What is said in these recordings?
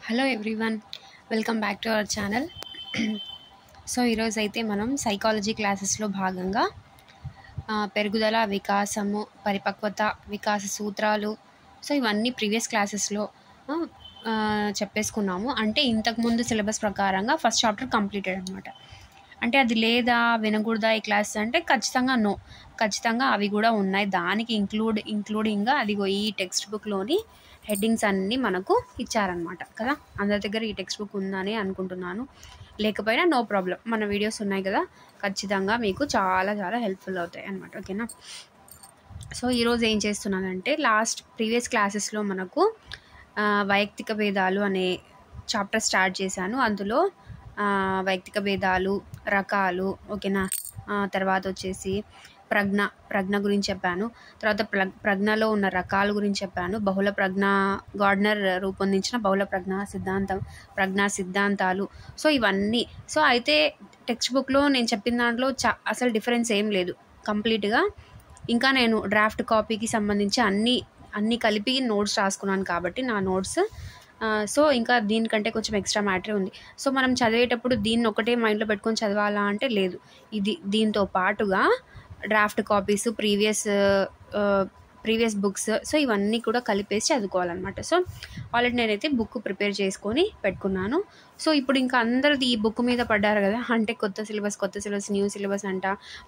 Hello everyone, welcome back to our channel. So ఈరోజు అయితే మనం సైకాలజీ క్లాసెస్లో భాగంగా పెరుగుదల, వికాసము, పరిపక్వత, వికాస సూత్రాలు, సో ఇవన్నీ ప్రీవియస్ క్లాసెస్లో చెప్పేసుకున్నాము. అంటే ఇంతకుముందు సిలబస్ ప్రకారంగా ఫస్ట్ చాప్టర్ కంప్లీటెడ్ అనమాట. అంటే అది లేదా వినకూడదా ఈ క్లాస్ అంటే ఖచ్చితంగా అవి కూడా ఉన్నాయి. దానికి ఇంక్లూడింగ్గా అదిగో ఈ టెక్స్ట్ బుక్లోని హెడ్డింగ్స్ అన్నీ మనకు ఇచ్చారనమాట కదా. అందరి దగ్గర ఈ టెక్స్ట్ బుక్ ఉందని అనుకుంటున్నాను. లేకపోయినా నో ప్రాబ్లం, మన వీడియోస్ ఉన్నాయి కదా, ఖచ్చితంగా మీకు చాలా చాలా హెల్ప్ఫుల్ అవుతాయి అనమాట. ఓకేనా. సో ఈరోజు ఏం చేస్తున్నానంటే, ప్రీవియస్ క్లాసెస్లో మనకు వైయక్తిక భేదాలు అనే చాప్టర్ స్టార్ట్ చేశాను. అందులో వైయక్తిక భేదాలు, రకాలు, ఓకేనా. తర్వాత వచ్చేసి ప్రజ్ఞ గురించి చెప్పాను. తర్వాత ప్రజ్ఞలో ఉన్న రకాల గురించి చెప్పాను. బహుళ ప్రజ్ఞ, గార్డ్నర్ రూపొందించిన బహుళ ప్రజ్ఞా సిద్ధాంతాలు. సో ఇవన్నీ. సో అయితే టెక్స్ట్ బుక్లో నేను చెప్పిన దాంట్లో అసలు డిఫరెన్స్ ఏం లేదు కంప్లీట్గా. ఇంకా నేను డ్రాఫ్ట్ కాపీకి సంబంధించి అన్నీ కలిపి నోట్స్ రాసుకున్నాను కాబట్టి నా నోట్స్. సో ఇంకా దీనికంటే కొంచెం ఎక్స్ట్రా మ్యాటరే ఉంది. సో మనం చదివేటప్పుడు దీన్ని ఒకటే మైండ్లో పెట్టుకొని చదవాలా అంటే లేదు. దీంతో పాటుగా draft copies, previous books, so ఇవన్నీ కూడా కలిపేసి చదువుకోవాలన్నమాట. సో ఆల్రెడీ నేనైతే బుక్ ప్రిపేర్ చేసుకొని పెట్టుకున్నాను. సో ఇప్పుడు ఇంకా అందరిది ఈ బుక్ మీద పడ్డారు కదా, అంటే కొత్త సిలబస్, న్యూ సిలబస్ అంట,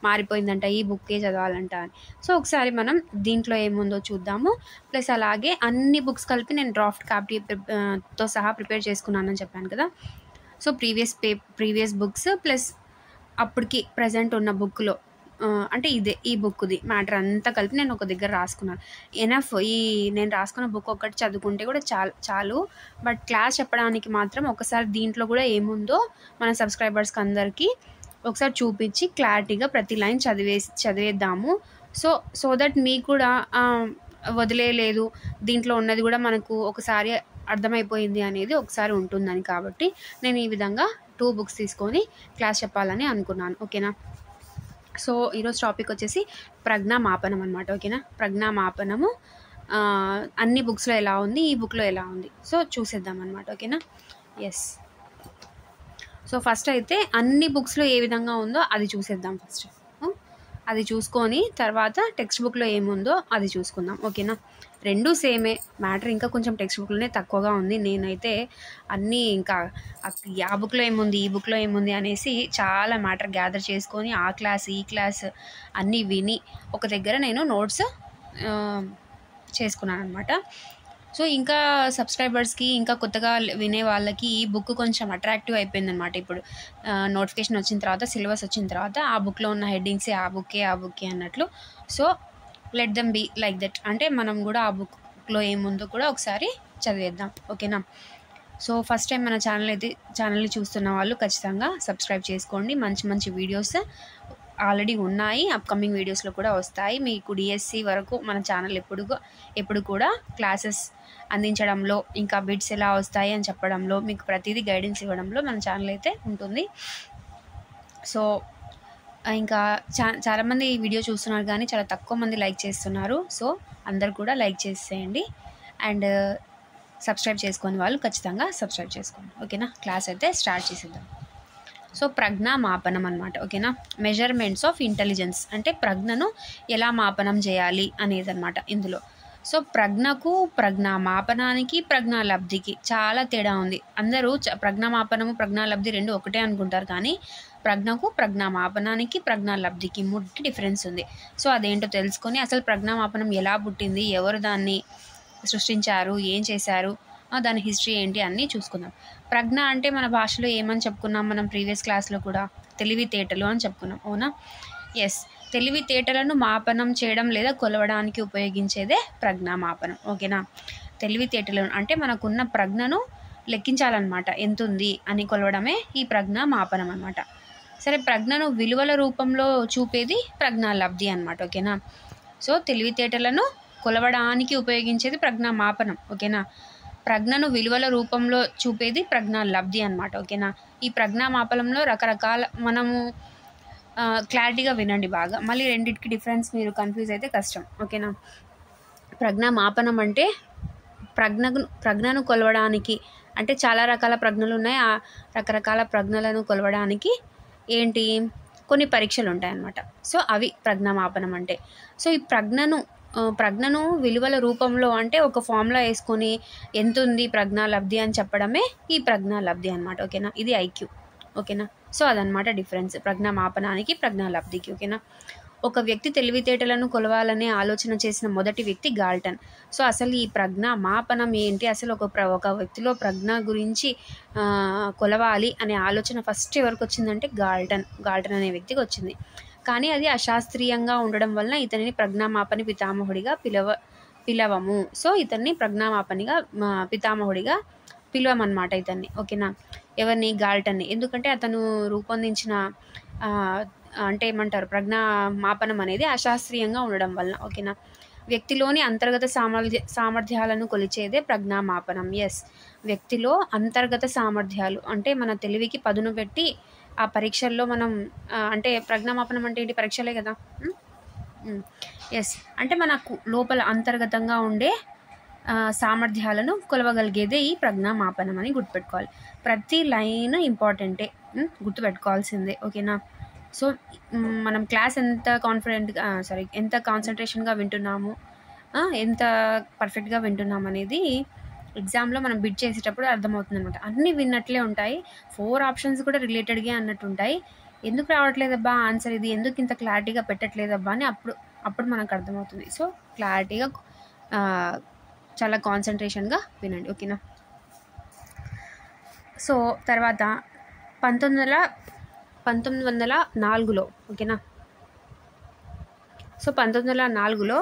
మారిపోయిందంట, ఈ బుక్కే చదవాలంట అని. సో ఒకసారి మనం దీంట్లో ఏముందో చూద్దాము. ప్లస్ అలాగే అన్ని బుక్స్ కలిపి నేను డ్రాఫ్ట్ కాపీతో సహా ప్రిపేర్ చేసుకున్నానని చెప్పాను కదా. సో ప్రీవియస్ బుక్స్ ప్లస్ అప్పటికి ప్రజెంట్ ఉన్న బుక్లో అంటే ఈ బుక్ది మ్యాటర్ అంతా కలిపి నేను ఒక దగ్గర రాసుకున్నాను. ఎనఫ్. నేను రాసుకున్న బుక్ ఒకటి చదువుకుంటే కూడా చాలు. బట్ క్లాస్ చెప్పడానికి మాత్రం ఒకసారి దీంట్లో కూడా ఏముందో మన సబ్స్క్రైబర్స్కి అందరికీ ఒకసారి చూపించి క్లారిటీగా ప్రతి లైన్ చదివేద్దాము. సో దట్ మీకు కూడా వదిలేదు, దీంట్లో ఉన్నది కూడా మనకు ఒకసారి అర్థమైపోయింది అనేది ఒకసారి ఉంటుందని. కాబట్టి నేను ఈ విధంగా 2 బుక్స్ తీసుకొని క్లాస్ చెప్పాలని అనుకున్నాను. ఓకేనా. సో ఈరోజు టాపిక్ వచ్చేసి ప్రజ్ఞామాపనం అనమాట. ఓకేనా. ప్రజ్ఞామాపనము అన్ని బుక్స్లో ఎలా ఉంది, ఈ బుక్లో ఎలా ఉంది, సో చూసేద్దాం అనమాట. ఓకేనా. ఎస్. సో ఫస్ట్ అయితే అన్ని బుక్స్లో ఏ విధంగా ఉందో అది చూసేద్దాం. ఫస్ట్ అది చూసుకొని తర్వాత టెక్స్ట్ బుక్లో ఏముందో అది చూసుకుందాం. ఓకేనా. రెండూ సేమే మ్యాటర్. ఇంకా కొంచెం టెక్స్ట్ బుక్లోనే తక్కువగా ఉంది. నేనైతే అన్నీ ఇంకా ఆ బుక్లో ఏముంది, ఈ బుక్లో ఏముంది అనేసి చాలా మ్యాటర్ గ్యాదర్ చేసుకొని ఆ క్లాస్ ఈ క్లాస్ అన్నీ విని ఒక దగ్గర నేను నోట్స్ చేసుకున్నాను అనమాట. సో ఇంకా సబ్స్క్రైబర్స్కి, ఇంకా కొత్తగా వినే వాళ్ళకి ఈ బుక్ కొంచెం అట్రాక్టివ్ అయిపోయిందనమాట. ఇప్పుడు నోటిఫికేషన్ వచ్చిన తర్వాత, సిలబస్ వచ్చిన తర్వాత ఆ బుక్లో ఉన్న హెడ్డింగ్సే ఆ బుక్కే అన్నట్లు. So let them be like that. అంటే మనం కూడా ఆ బుక్లో ఏముందో కూడా ఒకసారి చదివేద్దాం. ఓకేనా. సో ఫస్ట్ టైం మన ఛానల్ని చూస్తున్న వాళ్ళు ఖచ్చితంగా సబ్స్క్రైబ్ చేసుకోండి. మంచి వీడియోస్ ఆల్రెడీ ఉన్నాయి, అప్కమింగ్ వీడియోస్లో కూడా వస్తాయి. మీకు డిఎస్సి వరకు మన ఛానల్ ఎప్పుడు కూడా క్లాసెస్ అందించడంలో, ఇంకా బిట్స్ ఎలా వస్తాయి అని చెప్పడంలో, మీకు ప్రతిదీ గైడెన్స్ ఇవ్వడంలో మన ఛానల్ అయితే ఉంటుంది. సో ఇంకా చాలామంది ఈ వీడియో చూస్తున్నారు కానీ చాలా తక్కువ మంది లైక్ చేస్తున్నారు. సో అందరు కూడా లైక్ చేసేయండి. అండ్ సబ్స్క్రైబ్ చేసుకునే వాళ్ళు ఖచ్చితంగా సబ్స్క్రైబ్ చేసుకోండి. ఓకేనా. క్లాస్ అయితే స్టార్ట్ చేసేద్దాం. సో ప్రజ్ఞామాపనం అనమాట. ఓకేనా. మెజర్మెంట్స్ ఆఫ్ ఇంటెలిజెన్స్ అంటే ప్రజ్ఞను ఎలా మాపనం చేయాలి అనేది అనమాట ఇందులో. సో ప్రజ్ఞకు, ప్రజ్ఞామాపనానికి, ప్రజ్ఞాలబ్ధికి చాలా తేడా ఉంది. అందరూ ప్రజ్ఞామాపనము, ప్రజ్ఞాలబ్ధి రెండు ఒకటే అనుకుంటారు, కానీ ప్రజ్ఞకు, ప్రజ్ఞామాపనానికి, ప్రజ్ఞాలబ్ధికి ముట్టి డిఫరెన్స్ ఉంది. సో అదేంటో తెలుసుకొని అసలు ప్రజ్ఞామాపనం ఎలా పుట్టింది, ఎవరు దాన్ని సృష్టించారు, ఏం చేశారు, దాని హిస్టరీ ఏంటి అన్నీ చూసుకుందాం. ప్రజ్ఞ అంటే మన భాషలో ఏమని చెప్పుకున్నాం మనం ప్రీవియస్ క్లాస్లో కూడా, తెలివితేటలు అని చెప్పుకున్నాం. అవునా. ఎస్. తెలివితేటలను మాపనం చేయడం లేదా కొలవడానికి ఉపయోగించేదే ప్రజ్ఞామాపనం. ఓకేనా. తెలివితేటలను అంటే మనకున్న ప్రజ్ఞను లెక్కించాలన్నమాట, ఎంతుంది అని కొలవడమే ఈ ప్రజ్ఞామాపనం అనమాట. సరే, ప్రజ్ఞను విలువల రూపంలో చూపేది ప్రజ్ఞాలబ్ధి అనమాట. ఓకేనా. సో తెలివితేటలను కొలవడానికి ఉపయోగించేది ప్రజ్ఞామాపనం. ఓకేనా. ప్రజ్ఞను విలువల రూపంలో చూపేది ప్రజ్ఞాలబ్ధి అనమాట. ఓకేనా. ఈ ప్రజ్ఞామాపనంలో రకరకాల, మనము క్లారిటీగా వినండి బాగా, మళ్ళీ రెండింటికి డిఫరెన్స్ మీరు కన్ఫ్యూజ్ అయితే కష్టం. ఓకేనా. ప్రజ్ఞామాపనం అంటే ప్రజ్ఞను కొలవడానికి, అంటే చాలా రకాల ప్రజ్ఞలు ఉన్నాయి. ఆ రకరకాల ప్రజ్ఞలను కొలవడానికి ఏంటి కొన్ని పరీక్షలు ఉంటాయన్నమాట. సో అవి ప్రజ్ఞామాపనం అంటే. సో ఈ ప్రజ్ఞను విలువల రూపంలో, అంటే ఒక ఫార్ములా వేసుకొని ఎంత ఉంది ప్రజ్ఞాలబ్ధి అని చెప్పడమే ఈ ప్రజ్ఞాలబ్ధి అనమాట. ఓకేనా, ఇది ఐక్యూ. ఓకేనా, సో అదనమాట డిఫరెన్స్ ప్రజ్ఞామాపనానికి ప్రజ్ఞాలబ్ధికి. ఓకేనా, ఒక వ్యక్తి తెలివితేటలను కొలవాలనే ఆలోచన చేసిన మొదటి వ్యక్తి గాల్టన్. సో అసలు ఈ ప్రజ్ఞామాపనం ఏంటి, అసలు ఒక వ్యక్తిలో ప్రజ్ఞ గురించి కొలవాలి అనే ఆలోచన ఫస్ట్ ఎవరికి వచ్చిందంటే గాల్టన్ అనే వ్యక్తికి వచ్చింది. కానీ అది అశాస్త్రీయంగా ఉండడం వలన ఇతనిని ప్రజ్ఞామాపని పితామహుడిగా పిలవము. సో ఇతన్ని ప్రజ్ఞామాపనిగా పితామహుడిగా పిలవమన్నమాట ఇతన్ని. ఓకేనా, ఎవరిని, గాల్టన్ని. ఎందుకంటే అతను రూపొందించిన అంటే ఏమంటారు, ప్రజ్ఞామాపనం అనేది అశాస్త్రీయంగా ఉండడం వలన. ఓకేనా, వ్యక్తిలోని అంతర్గత సామర్థ్యాలను కొలిచేదే ప్రజ్ఞామాపనం. ఎస్, వ్యక్తిలో అంతర్గత సామర్థ్యాలు, అంటే మన తెలివికి పదును పెట్టి ఆ పరీక్షల్లో మనం అంటే ప్రజ్ఞామాపనం అంటే ఏంటి, పరీక్షలే కదా. ఎస్, అంటే మనకు లోపల అంతర్గతంగా ఉండే సామర్థ్యాలను కొలవగలిగేదే ఈ ప్రజ్ఞామాపనం అని గుర్తుపెట్టుకోవాలి. ప్రతి లైన్ ఇంపార్టెంటే, గుర్తుపెట్టుకోవాల్సిందే. ఓకేనా, సో మనం క్లాస్ ఎంత కాన్సన్ట్రేషన్గా వింటున్నాము, ఎంత పర్ఫెక్ట్గా వింటున్నాం అనేది ఎగ్జామ్లో మనం బిడ్ చేసేటప్పుడు అర్థమవుతుంది అనమాట. అన్నీ విన్నట్లే ఉంటాయి, 4 ఆప్షన్స్ కూడా రిలేటెడ్గా అన్నట్టు ఉంటాయి. ఎందుకు రావట్లేదబ్బా ఆన్సర్, ఇది ఎందుకు ఇంత క్లారిటీగా పెట్టట్లేదబ్బా అని అప్పుడు మనకు అర్థమవుతుంది. సో క్లారిటీగా చాలా కాన్సన్ట్రేషన్గా వినండి. ఓకేనా, సో తర్వాత 1904లో, ఓకేనా, సో 1904లో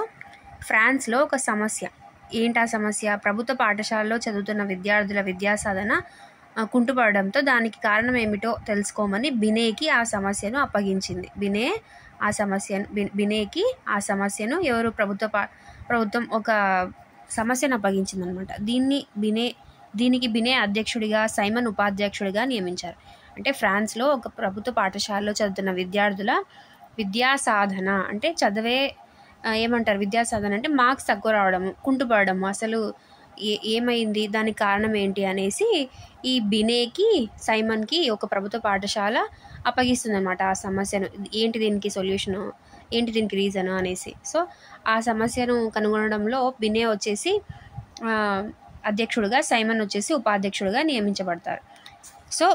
ఫ్రాన్స్లో ఒక సమస్య. ఏంటి ఆ సమస్య, ప్రభుత్వ పాఠశాలలో చదువుతున్న విద్యార్థుల విద్యాసాధన కుంటుపడడంతో దానికి కారణం ఏమిటో తెలుసుకోమని బినేకి ఆ సమస్యను అప్పగించింది. బినేకి ఆ సమస్యను ఎవరు, ప్రభుత్వం ఒక సమస్యను అప్పగించింది అనమాట. దీనికి బినే అధ్యక్షుడిగా, సైమన్ ఉపాధ్యక్షుడిగా నియమించారు. అంటే ఫ్రాన్స్లో ఒక ప్రభుత్వ పాఠశాలలో చదువుతున్న విద్యార్థుల విద్యాసాధన, అంటే చదివే ఏమంటారు, విద్యాసాధన అంటే మార్క్స్ తక్కువ రావడము, కుంటుపడము, అసలు ఏమైంది, దానికి కారణం ఏంటి అనేసి ఈ బినేకి, సైమన్కి ఒక ప్రభుత్వ పాఠశాల అప్పగిస్తుంది అనమాట ఆ సమస్యను. ఏంటి దీనికి సొల్యూషను, ఏంటి దీనికి రీజను అనేసి. సో ఆ సమస్యను కనుగొనడంలో బినే వచ్చేసి అధ్యక్షుడిగా, సైమన్ వచ్చేసి ఉపాధ్యక్షుడిగా నియమించబడతారు. సో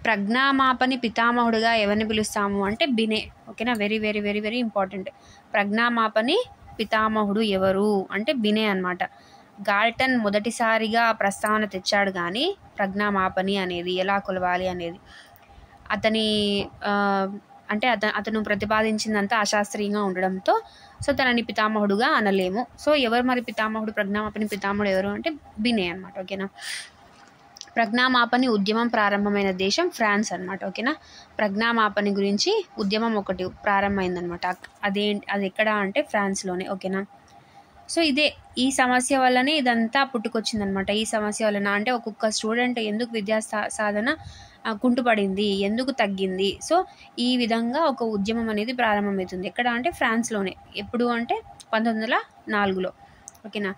ప్రజ్ఞామాపని పితామహుడిగా ఎవరిని పిలుస్తాము అంటే బినే. ఓకేనా, very very very very important. ప్రజ్ఞామాపని పితామహుడు ఎవరు అంటే బినే అనమాట. గాల్టన్ మొదటిసారిగా ప్రస్తావన తెచ్చాడు, కానీ ప్రజ్ఞామాపని అనేది ఎలా కొలవాలి అనేది అతను ప్రతిపాదించిందంతా అశాస్త్రీయంగా ఉండడంతో సో తనని పితామహుడుగా అనలేము. సో ఎవరు మరి పితామహుడు, ప్రజ్ఞామాపని పితామహుడు ఎవరు అంటే బినే అనమాట. ఓకేనా, ప్రజ్ఞామాపని ఉద్యమం ప్రారంభమైన దేశం ఫ్రాన్స్ అనమాట. ఓకేనా, ప్రజ్ఞామాపని గురించి ఉద్యమం ఒకటి ప్రారంభమైందనమాట. అది ఎక్కడ అంటే ఫ్రాన్స్లోనే. ఓకేనా, సో ఈ సమస్య వల్లనే ఇదంతా పుట్టుకొచ్చిందనమాట. ఈ సమస్య వలన అంటే ఒక్కొక్క స్టూడెంట్ ఎందుకు విద్యా సాధన కుంటుపడింది, ఎందుకు తగ్గింది, సో ఈ విధంగా ఒక ఉద్యమం అనేది ప్రారంభమవుతుంది. ఎక్కడ అంటే ఫ్రాన్స్లోనే. ఎప్పుడు అంటే 1904లో. ఓకేనా,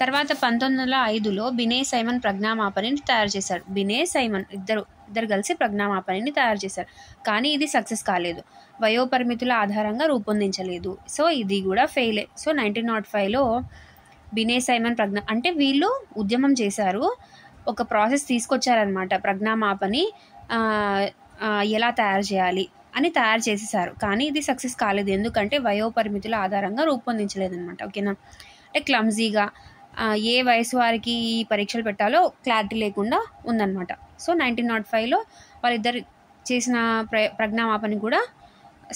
తర్వాత 1905లో బినే, సైమన్ ప్రజ్ఞామాపనిని తయారు చేశారు. బినే, సైమన్ ఇద్దరు కలిసి ప్రజ్ఞామాపనిని తయారు చేశారు, కానీ ఇది సక్సెస్ కాలేదు. వయోపరిమితుల ఆధారంగా రూపొందించలేదు. సో ఇది కూడా ఫెయిలే. సో 1905లో బినే, సైమన్ అంటే వీళ్ళు ఉద్యమం చేశారు, ఒక ప్రాసెస్ తీసుకొచ్చారనమాట. ప్రజ్ఞామాపని ఎలా తయారు చేయాలి అని తయారు చేసేసారు, కానీ ఇది సక్సెస్ కాలేదు. ఎందుకంటే వయోపరిమితుల ఆధారంగా రూపొందించలేదన్నమాట. ఓకేనా, అంటే క్లమ్జీగా ఏ వయసు వారికి ఈ పరీక్షలు పెట్టాలో క్లారిటీ లేకుండా ఉందన్నమాట. సో 1905లో వాళ్ళిద్దరు చేసిన ప్రజ్ఞామాపని కూడా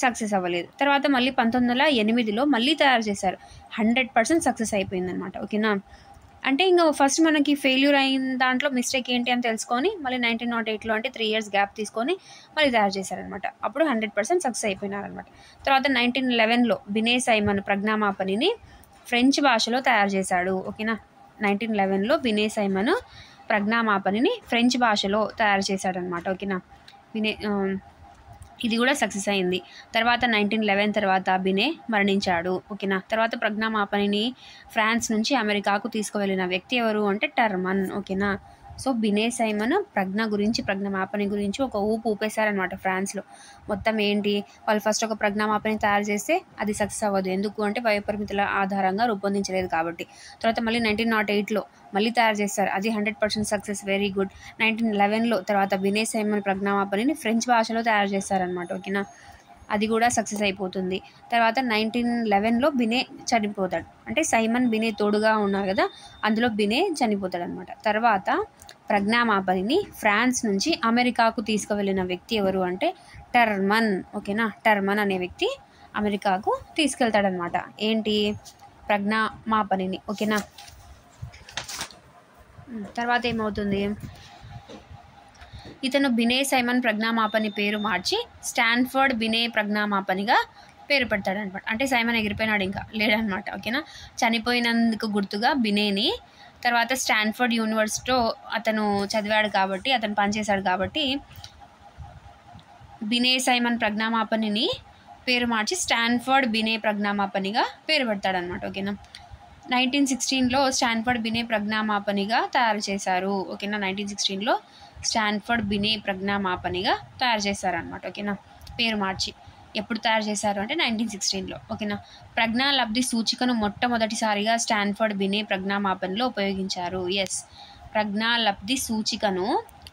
సక్సెస్ అవ్వలేదు. తర్వాత మళ్ళీ 1908లో మళ్ళీ తయారు చేశారు, 100% సక్సెస్ అయిపోయిందనమాట. ఓకేనా, అంటే ఇంకా ఫస్ట్ మనకి ఫెయిల్యూర్ అయిన దాంట్లో మిస్టేక్ ఏంటి అని తెలుసుకొని మళ్ళీ 1908లో అంటే 3 years గ్యాప్ తీసుకొని మళ్ళీ తయారు చేశారనమాట. అప్పుడు 100% సక్సెస్ అయిపోయినారనమాట. తర్వాత 1911లో బినే, సైమన్ ప్రజ్ఞామాపనిని ఫ్రెంచ్ భాషలో తయారు చేశాడు. ఓకేనా, 1911లో బినే, సైమన్ ప్రజ్ఞామాపనిని ఫ్రెంచ్ భాషలో తయారు చేశాడనమాట. ఓకేనా, ఇది కూడా సక్సెస్ అయింది. తర్వాత 1911 తర్వాత బినే మరణించాడు. ఓకేనా. తర్వాత ప్రజ్ఞామాపనిని ఫ్రాన్స్ నుంచి అమెరికాకు తీసుకువెళ్ళిన వ్యక్తి ఎవరు అంటే టర్మన్. ఓకేనా. సో బినే సైమన్ ప్రజ్ఞామాపని గురించి ఒక ఊపేశారనమాట ఫ్రాన్స్లో. మొత్తం ఏంటి, వాళ్ళు ఫస్ట్ ఒక ప్రజ్ఞామాపని తయారు చేస్తే అది సక్సెస్ అవ్వదు. ఎందుకు అంటే వయోపరిమితుల ఆధారంగా రూపొందించలేదు కాబట్టి. తర్వాత మళ్ళీ 1908లో మళ్ళీ తయారు చేస్తారు, అది 100% సక్సెస్, వెరీ గుడ్. 1911లో తర్వాత బినే సైమన్ ప్రజ్ఞామాపనిని ఫ్రెంచ్ భాషలో తయారు చేస్తారనమాట. ఓకేనా. అది కూడా సక్సెస్ అయిపోతుంది. తర్వాత 1911లో బినే చనిపోతాడు. అంటే సైమన్ బినే తోడుగా ఉన్నారు కదా, అందులో బినే చనిపోతాడు అనమాట. తర్వాత ప్రజ్ఞామాపనిని ఫ్రాన్స్ నుంచి అమెరికాకు తీసుకువెళ్ళిన వ్యక్తి ఎవరు అంటే టర్మన్. ఓకేనా. టర్మన్ అనే వ్యక్తి అమెరికాకు తీసుకెళ్తాడనమాట. ఏంటి, ప్రజ్ఞామాపనిని. ఓకేనా. తర్వాత ఏమవుతుంది, ఇతను బినే సైమన్ ప్రజ్ఞామాపని పేరు మార్చి స్టాన్ఫర్డ్ బినే ప్రజ్ఞామాపనిగా పేరు పెడతాడనమాట. అంటే సైమన్ ఎగిరిపోయినాడు, ఇంకా లేడనమాట. ఓకేనా. చనిపోయినందుకు గుర్తుగా బినేని తర్వాత స్టాన్ఫర్డ్ యూనివర్సిటీలో అతను చదివాడు కాబట్టి, అతను పనిచేశాడు కాబట్టి బినే సైమన్ ప్రజ్ఞామాపనిని పేరు మార్చి స్టాన్ఫర్డ్ బినే ప్రజ్ఞామాపనిగా పేరు పెడతాడనమాట. ఓకేనా. 1916లో స్టాన్ఫర్డ్ బినే ప్రజ్ఞామాపనిగా తయారు చేశారు. ఓకేనా. 1916లో స్టాన్ఫర్డ్ బినే ప్రజ్ఞామాపనిగా తయారు చేశారనమాట. ఓకేనా. పేరు మార్చి ఎప్పుడు తయారు చేశారు అంటే 1916లో. ఓకేనా. ప్రజ్ఞాలబ్ధి సూచికను మొట్టమొదటిసారిగా స్టాన్ఫర్డ్ బినే ప్రజ్ఞామాపనిలో ఉపయోగించారు. ఎస్, ప్రజ్ఞాలబ్ధి సూచికను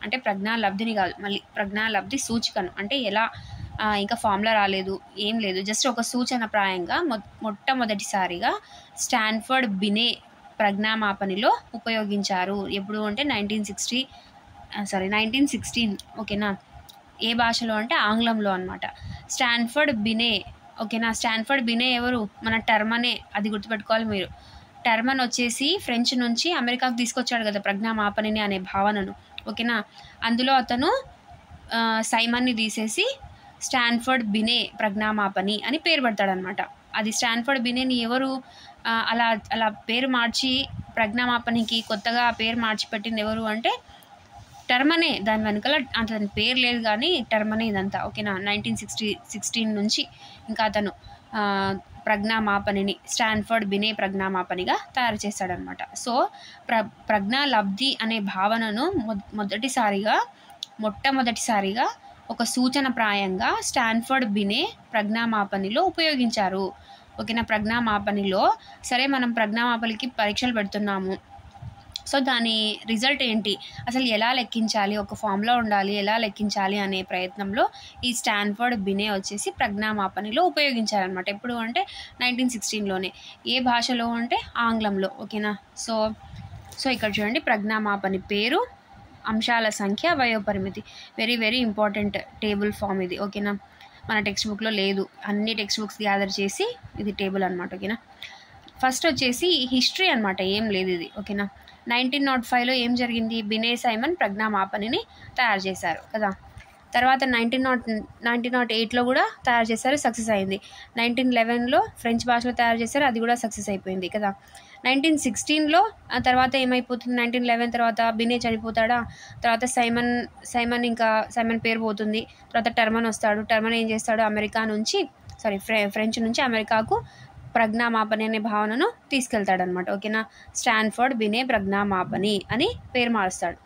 అంటే ప్రజ్ఞాలబ్ధిని కాదు, మళ్ళీ ప్రజ్ఞాలబ్ధి సూచికను అంటే ఎలా, ఇంకా ఫార్ములా రాలేదు, ఏం లేదు, జస్ట్ ఒక సూచన ప్రాయంగా మొట్టమొదటిసారిగా స్టాన్ఫర్డ్ బినే ప్రజ్ఞామాపనిలో ఉపయోగించారు. ఎప్పుడు అంటే 1916. ఓకేనా. ఏ భాషలో అంటే ఆంగ్లంలో అనమాట. స్టాన్ఫర్డ్ బినే. ఓకేనా. స్టాన్ఫర్డ్ బినే ఎవరు, మన టర్మనే, అది గుర్తుపెట్టుకోవాలి మీరు. టర్మన్ వచ్చేసి ఫ్రెంచ్ నుంచి అమెరికాకు తీసుకొచ్చాడు కదా ప్రజ్ఞామాపనిని అనే భావనను. ఓకేనా. అందులో అతను సైమన్ని తీసేసి స్టాన్ఫర్డ్ బినే ప్రజ్ఞామాపని అని పేరు పెడతాడనమాట. అది స్టాన్ఫర్డ్ బినేని ఎవరు అలా పేరు మార్చి ప్రజ్ఞామాపనికి కొత్తగా పేరు మార్చి పెట్టింది ఎవరు అంటే టర్మనే. దాని వెనకాల అతని పేరు లేదు కానీ టర్మనే ఇదంతా. ఓకేనా. 1916 నుంచి ఇంకా అతను ప్రజ్ఞామాపనిని స్టాన్ఫర్డ్ బినే ప్రజ్ఞామాపనిగా తయారు చేస్తాడనమాట. సో ప్రజ్ఞాలబ్ధి అనే భావనను మొట్టమొదటిసారిగా ఒక సూచన ప్రాయంగా స్టాన్ఫర్డ్ బినే ప్రజ్ఞామాపనిలో ఉపయోగించారు. ఓకేనా. ప్రజ్ఞామాపనిలో సరే మనం ప్రజ్ఞామాపనికి పరీక్షలు పెడుతున్నాము, సో దాని రిజల్ట్ ఏంటి, అసలు ఎలా లెక్కించాలి, ఒక ఫామ్లో ఉండాలి, ఎలా లెక్కించాలి అనే ప్రయత్నంలో ఈ స్టాన్ఫర్డ్ బినే వచ్చేసి ప్రజ్ఞామాపనిలో ఉపయోగించారనమాట. ఎప్పుడు అంటే 1916లోనే. ఏ భాషలో అంటే ఆంగ్లంలో. ఓకేనా. సో ఇక్కడ చూడండి, ప్రజ్ఞామాపని పేరు, అంశాల సంఖ్య, వయోపరిమితి. Very very important table form ఇది. ఓకేనా. మన టెక్స్ట్ బుక్లో లేదు, అన్ని టెక్స్ట్ బుక్స్ గ్యాదర్ చేసి ఇది టేబుల్ అనమాట. ఓకేనా. ఫస్ట్ వచ్చేసి హిస్టరీ అనమాట, ఏం లేదు ఇది. ఓకేనా. 1905లో ఏం జరిగింది, బినే సైమన్ ప్రజ్ఞామాపనిని తయారు చేశారు కదా. తర్వాత 1908లో కూడా తయారు చేశారు, సక్సెస్ అయింది. 1911లో ఫ్రెంచ్ భాషలో తయారు చేశారు, అది కూడా సక్సెస్ అయిపోయింది కదా. 1916లో తర్వాత ఏమైపోతుంది, 1911 తర్వాత బినే చనిపోతాడా, తర్వాత సైమన్ పేరు పోతుంది. తర్వాత టర్మన్ వస్తాడు. టర్మన్ ఏం చేస్తాడు, ఫ్రెంచ్ నుంచి అమెరికాకు ప్రజ్ఞామాపని అనే భావనను తీసుకెళ్తాడనమాట. ఓకేనా. స్టాన్ఫర్డ్ బినే ప్రజ్ఞామాపని అని పేరు మారుస్తాడు.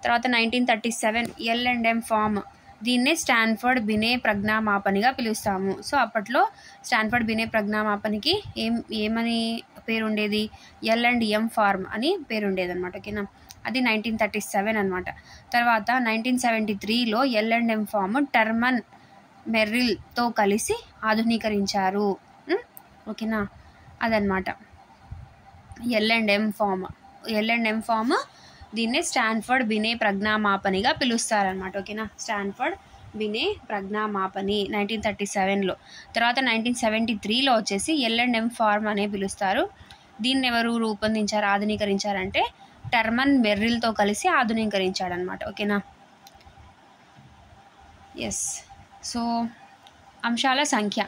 తర్వాత 1937 L&M ఫామ్, దీన్నే స్టాన్ఫర్డ్ బినే ప్రజ్ఞామాపనిగా పిలుస్తాము. సో అప్పట్లో స్టాన్ఫర్డ్ బినే ప్రజ్ఞామాపనికి ఏమని పేరు ఉండేది, L&M ఫార్మ్ అని పేరు ఉండేది అనమాట. ఓకేనా. అది 1937 అనమాట. తర్వాత 1973లో L&M ఫామ్ టర్మన్ మెర్రిల్తో కలిసి ఆధునీకరించారు. ఓకేనా. అదనమాట L&M ఫామ్. దీన్నే స్టాన్ఫర్డ్ బినే ప్రజ్ఞామాపనిగా పిలుస్తారనమాట. ఓకేనా. స్టాన్ఫర్డ్ బినే ప్రజ్ఞామాపని 1937లో. తర్వాత 1973లో వచ్చేసి L&M ఫార్మ్ అనే పిలుస్తారు. దీన్ని ఎవరు ఆధునీకరించారంటే టర్మన్ మెర్రిల్తో కలిసి ఆధునీకరించాడనమాట. ఓకేనా. ఎస్. సో అంశాల సంఖ్య.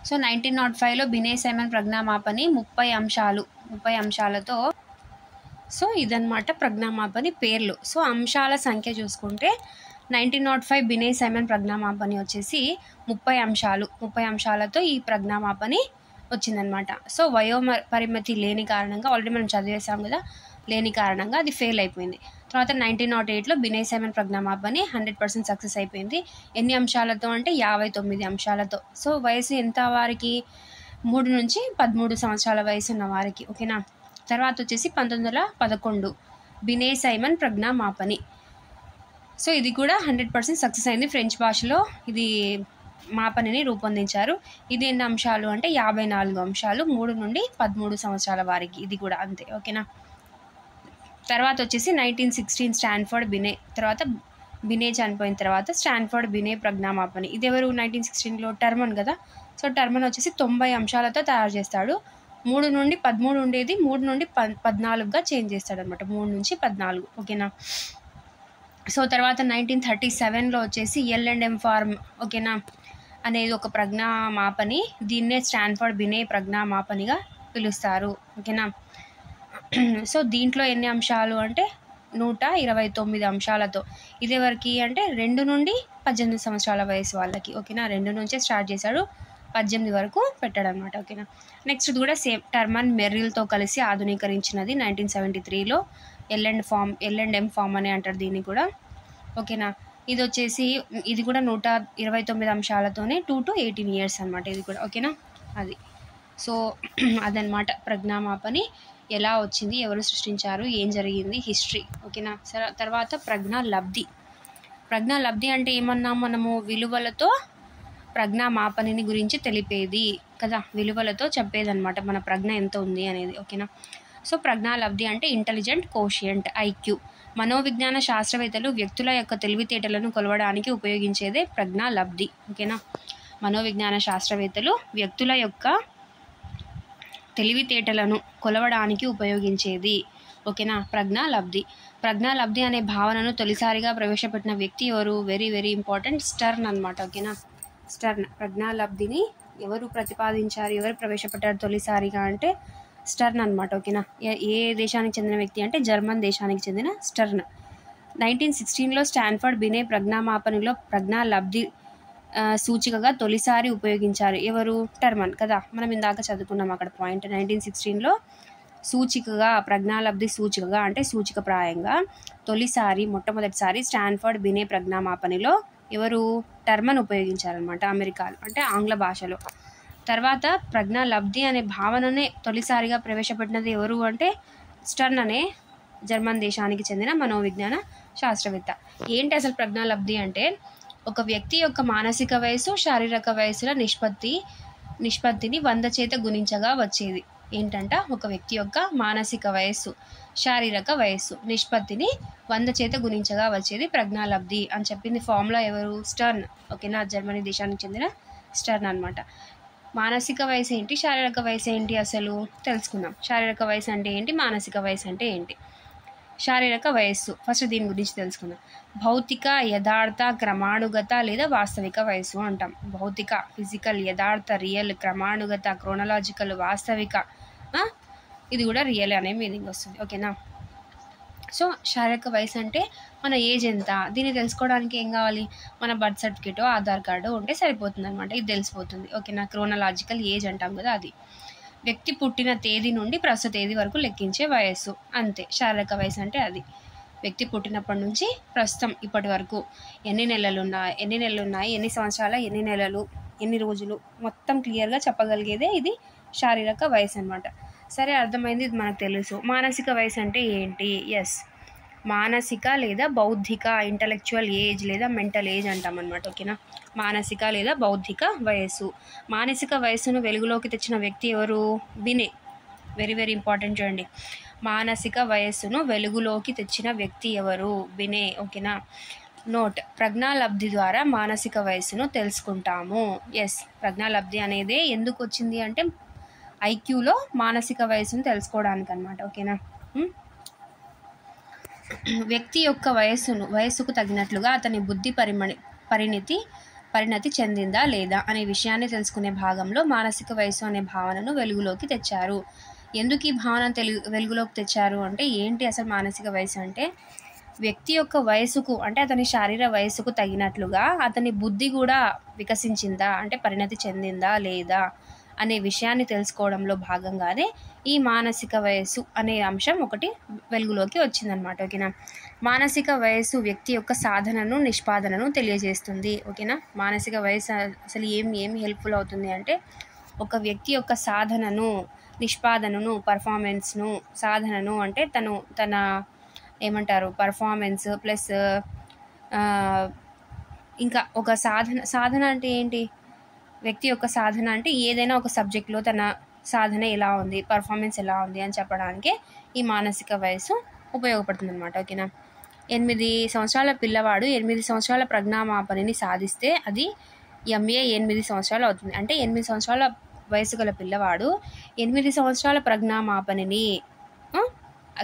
సో 1905లో బినే సైమన్ ప్రజ్ఞామాపని 30 అంశాలతో. సో ఇదన్నమాట ప్రజ్ఞామాపని పేర్లు. సో అంశాల సంఖ్య చూసుకుంటే 1905 బినే సైమన్ ప్రజ్ఞామాపని వచ్చేసి 30 అంశాలతో ఈ ప్రజ్ఞామాపని వచ్చిందనమాట. సో పరిమితి లేని కారణంగా ఆల్రెడీ మనం చదివేసాం కదా, లేని కారణంగా అది ఫెయిల్ అయిపోయింది. తర్వాత 1908లో బినే సైమన్ ప్రజ్ఞామాపని 100% సక్సెస్ అయిపోయింది. ఎన్ని అంశాలతో అంటే 59 అంశాలతో. సో వయసు ఎంత వారికి? 3 నుంచి 13 సంవత్సరాల వయసు ఉన్న వారికి. ఓకేనా. తర్వాత వచ్చేసి 1911 బినే సైమన్ ప్రజ్ఞామాపని. సో ఇది కూడా 100% సక్సెస్ అయింది. ఫ్రెంచ్ భాషలో ఇది మాపనిని రూపొందించారు. ఇది ఎన్ని అంశాలు అంటే 54 అంశాలు, 3 నుండి 13 సంవత్సరాల వారికి. ఇది కూడా అంతే. ఓకేనా. తర్వాత వచ్చేసి 1916 స్టాన్ఫర్డ్ బినే. తర్వాత బినే చనిపోయిన తర్వాత స్టాన్ఫర్డ్ బినే ప్రజ్ఞామాపని. ఇది ఎవరు? 1916లో టర్మన్ కదా. సో టర్మన్ వచ్చేసి 90 అంశాలతో తయారు చేస్తాడు. 3 నుండి 13 ఉండేది 3 నుండి 14గా చేంజ్ చేస్తాడు అనమాట. 3 నుంచి 14. ఓకేనా. సో తర్వాత 1937లో వచ్చేసి L&M ఫార్మ్, ఓకేనా, అనేది ఒక ప్రజ్ఞామాపని. దీన్నే స్టాన్ఫర్డ్ బినే ప్రజ్ఞామాపనిగా పిలుస్తారు. ఓకేనా. సో దీంట్లో ఎన్ని అంశాలు అంటే 129 అంశాలతో. ఇది ఎవరికి అంటే 2 నుండి 18 సంవత్సరాల వయసు వాళ్ళకి. ఓకేనా. 2 నుంచే స్టార్ట్ చేశాడు, 18 వరకు పెట్టాడు అనమాట. ఓకేనా. నెక్స్ట్ కూడా సేమ్ టర్మన్ మెర్రిల్తో కలిసి ఆధునీకరించినది 1973లో L&M ఫామ్ అని అంటారు దీన్ని కూడా. ఓకేనా. ఇది వచ్చేసి ఇది కూడా 129 అంశాలతోనే 2 to 18 years అనమాట ఇది కూడా. ఓకేనా. అది సో అదనమాట ప్రజ్ఞామాపని ఎలా వచ్చింది, ఎవరు సృష్టించారు, ఏం జరిగింది, హిస్టరీ. ఓకేనా. తర్వాత ప్రజ్ఞాలబ్ధి. ప్రజ్ఞాలబ్ధి అంటే ఏమన్నాం మనము? విలువలతో ప్రజ్ఞామాపనిని గురించి తెలిపేది కదా, విలువలతో చెప్పేదన్నమాట మన ప్రజ్ఞ ఎంత ఉంది అనేది. ఓకేనా. సో ప్రజ్ఞాలబ్ధి అంటే ఇంటెలిజెంట్ కోషియంట్, IQ. మనోవిజ్ఞాన శాస్త్రవేత్తలు వ్యక్తుల యొక్క తెలివితేటలను కొలవడానికి ఉపయోగించేదే ప్రజ్ఞాలబ్ధి. ఓకేనా. మనోవిజ్ఞాన శాస్త్రవేత్తలు వ్యక్తుల యొక్క తెలివితేటలను కొలవడానికి ఉపయోగించేది. ఓకేనా. ప్రజ్ఞాలబ్ధి. ప్రజ్ఞాలబ్ధి అనే భావనను తొలిసారిగా ప్రవేశపెట్టిన వ్యక్తి ఎవరు? వెరీ వెరీ ఇంపార్టెంట్, స్టర్న్ అనమాట. ఓకేనా. స్టర్న్. ప్రజ్ఞాలబ్ధిని ఎవరు ప్రతిపాదించారు, ఎవరు ప్రవేశపెట్టారు తొలిసారిగా అంటే స్టర్న్ అనమాట. ఓకేనా. ఏ దేశానికి చెందిన వ్యక్తి అంటే జర్మన్ దేశానికి చెందిన స్టర్న్. 1916లో స్టాన్ఫర్డ్ బినే ప్రజ్ఞామాపనిలో ప్రజ్ఞాలబ్ధి సూచికగా తొలిసారి ఉపయోగించారు. ఎవరు? టర్మన్ కదా, మనం ఇందాక చదువుకున్నాం అక్కడ పాయింట్. 1916లో సూచికగా, ప్రజ్ఞాలబ్ధి సూచికగా అంటే సూచికప్రాయంగా మొట్టమొదటిసారి స్టాన్ఫర్డ్ బినే ప్రజ్ఞామాపనిలో ఎవరు? టర్మన్ ఉపయోగించారనమాట అమెరికాలో, అంటే ఆంగ్ల భాషలో. తర్వాత ప్రజ్ఞాలబ్ధి అనే భావననే తొలిసారిగా ప్రవేశపెట్టినది ఎవరు అంటే స్టర్న్ అనే జర్మన్ దేశానికి చెందిన మనోవిజ్ఞాన శాస్త్రవేత్త. ఏంటి అసలు ప్రజ్ఞాలబ్ధి అంటే? ఒక వ్యక్తి యొక్క మానసిక వయసు, శారీరక వయసుల నిష్పత్తిని 100 చేత గుణించగా వచ్చేది. ఏంటంట? ఒక వ్యక్తి యొక్క మానసిక వయస్సు, శారీరక వయస్సు నిష్పత్తిని 100 చేత గుణించగా వచ్చేది ప్రజ్ఞాలబ్ధి అని చెప్పింది ఫార్ములా ఎవరు? స్టర్న్. ఓకేనా. జర్మనీ దేశానికి చెందిన స్టర్న్ అనమాట. మానసిక వయసు ఏంటి, శారీరక వయసు ఏంటి అసలు తెలుసుకుందాం. శారీరక వయసు అంటే ఏంటి, మానసిక వయసు అంటే ఏంటి? శారీరక వయస్సు ఫస్ట్ దీని గురించి తెలుసుకుందాం. భౌతిక, యథార్థ, క్రమానుగత లేదా వాస్తవిక వయస్సు అంటాం. భౌతిక, ఫిజికల్, యథార్థ, రియల్, క్రమానుగత, క్రోనలాజికల్, వాస్తవిక, ఇది కూడా రియల్ అనే మీనింగ్ వస్తుంది. ఓకేనా. సో శారీరక వయసు అంటే మన ఏజ్ ఎంత, దీన్ని తెలుసుకోవడానికి ఏం కావాలి? మన బర్త్ సర్టిఫికేట్, ఆధార్ కార్డు ఉంటే సరిపోతుంది అనమాట, ఇది తెలిసిపోతుంది. ఓకేనా. క్రోనలాజికల్ ఏజ్ అంటాం కదా, అది వ్యక్తి పుట్టిన తేదీ నుండి ప్రస్తుత తేదీ వరకు లెక్కించే వయస్సు, అంతే శారీరక వయసు అంటే. అది వ్యక్తి పుట్టినప్పటి నుంచి ప్రస్తుతం ఇప్పటి వరకు ఎన్ని నెలలు ఉన్నాయి, ఎన్ని సంవత్సరాల, ఎన్ని నెలలు, ఎన్ని రోజులు, మొత్తం క్లియర్గా చెప్పగలిగేదే ఇది శారీరక వయసు అనమాట. సరే, అర్థమైంది, ఇది మనకు తెలుసు. మానసిక వయసు అంటే ఏంటి? ఎస్, మానసిక లేదా బౌద్ధిక, ఇంటలెక్చువల్ ఏజ్ లేదా మెంటల్ ఏజ్ అంటాం అనమాట. ఓకేనా. మానసిక లేదా బౌద్ధిక వయస్సు. మానసిక వయస్సును వెలుగులోకి తెచ్చిన వ్యక్తి ఎవరు? బినే. వెరీ వెరీ ఇంపార్టెంట్, చూడండి. మానసిక వయస్సును వెలుగులోకి తెచ్చిన వ్యక్తి ఎవరు? బినే. ఓకేనా. నోట్: ప్రజ్ఞాలబ్ధి ద్వారా మానసిక వయస్సును తెలుసుకుంటాము. ఎస్, ప్రజ్ఞాలబ్ధి అనేది ఎందుకు వచ్చింది అంటే ఐక్యూలో మానసిక వయస్సును తెలుసుకోవడానికి అనమాట. ఓకేనా. వ్యక్తి యొక్క వయస్సుకు తగినట్లుగా అతని బుద్ధి పరిణతి చెందిందా లేదా అనే విషయాన్ని తెలుసుకునే భాగంలో మానసిక వయస్సు అనే భావనను వెలుగులోకి తెచ్చారు. ఎందుకు ఈ భావన వెలుగులోకి తెచ్చారు అంటే ఏంటి అసలు మానసిక వయసు అంటే? వ్యక్తి యొక్క వయసుకు అంటే అతని శారీర వయసుకు తగినట్లుగా అతని బుద్ధి కూడా వికసించిందా అంటే పరిణతి చెందిందా లేదా అనే విషయాన్ని తెలుసుకోవడంలో భాగంగానే ఈ మానసిక వయస్సు అనే అంశం ఒకటి వెలుగులోకి వచ్చిందనమాట. ఓకేనా. మానసిక వయస్సు వ్యక్తి యొక్క సాధనను నిష్పాదనను తెలియజేస్తుంది. ఓకేనా. మానసిక వయసు అసలు ఏమి హెల్ప్ఫుల్ అవుతుంది అంటే ఒక వ్యక్తి యొక్క సాధనను నిష్పాదనను పర్ఫార్మెన్స్ను సాధనను అంటే తన ఏమంటారు పర్ఫార్మెన్స్ ప్లస్ ఇంకా ఒక సాధన అంటే ఏంటి, వ్యక్తి యొక్క సాధన అంటే ఏదైనా ఒక సబ్జెక్ట్లో తన సాధన ఎలా ఉంది పర్ఫార్మెన్స్ ఎలా ఉంది అని చెప్పడానికి ఈ మానసిక వయసు ఉపయోగపడుతుంది అనమాట. ఓకేనా. 8 సంవత్సరాల పిల్లవాడు 8 సంవత్సరాల ప్రజ్ఞామాపణని సాధిస్తే అది MA 8 సంవత్సరాలు అవుతుంది. అంటే 8 సంవత్సరాల వయసు గల పిల్లవాడు 8 సంవత్సరాల ప్రజ్ఞామాపణని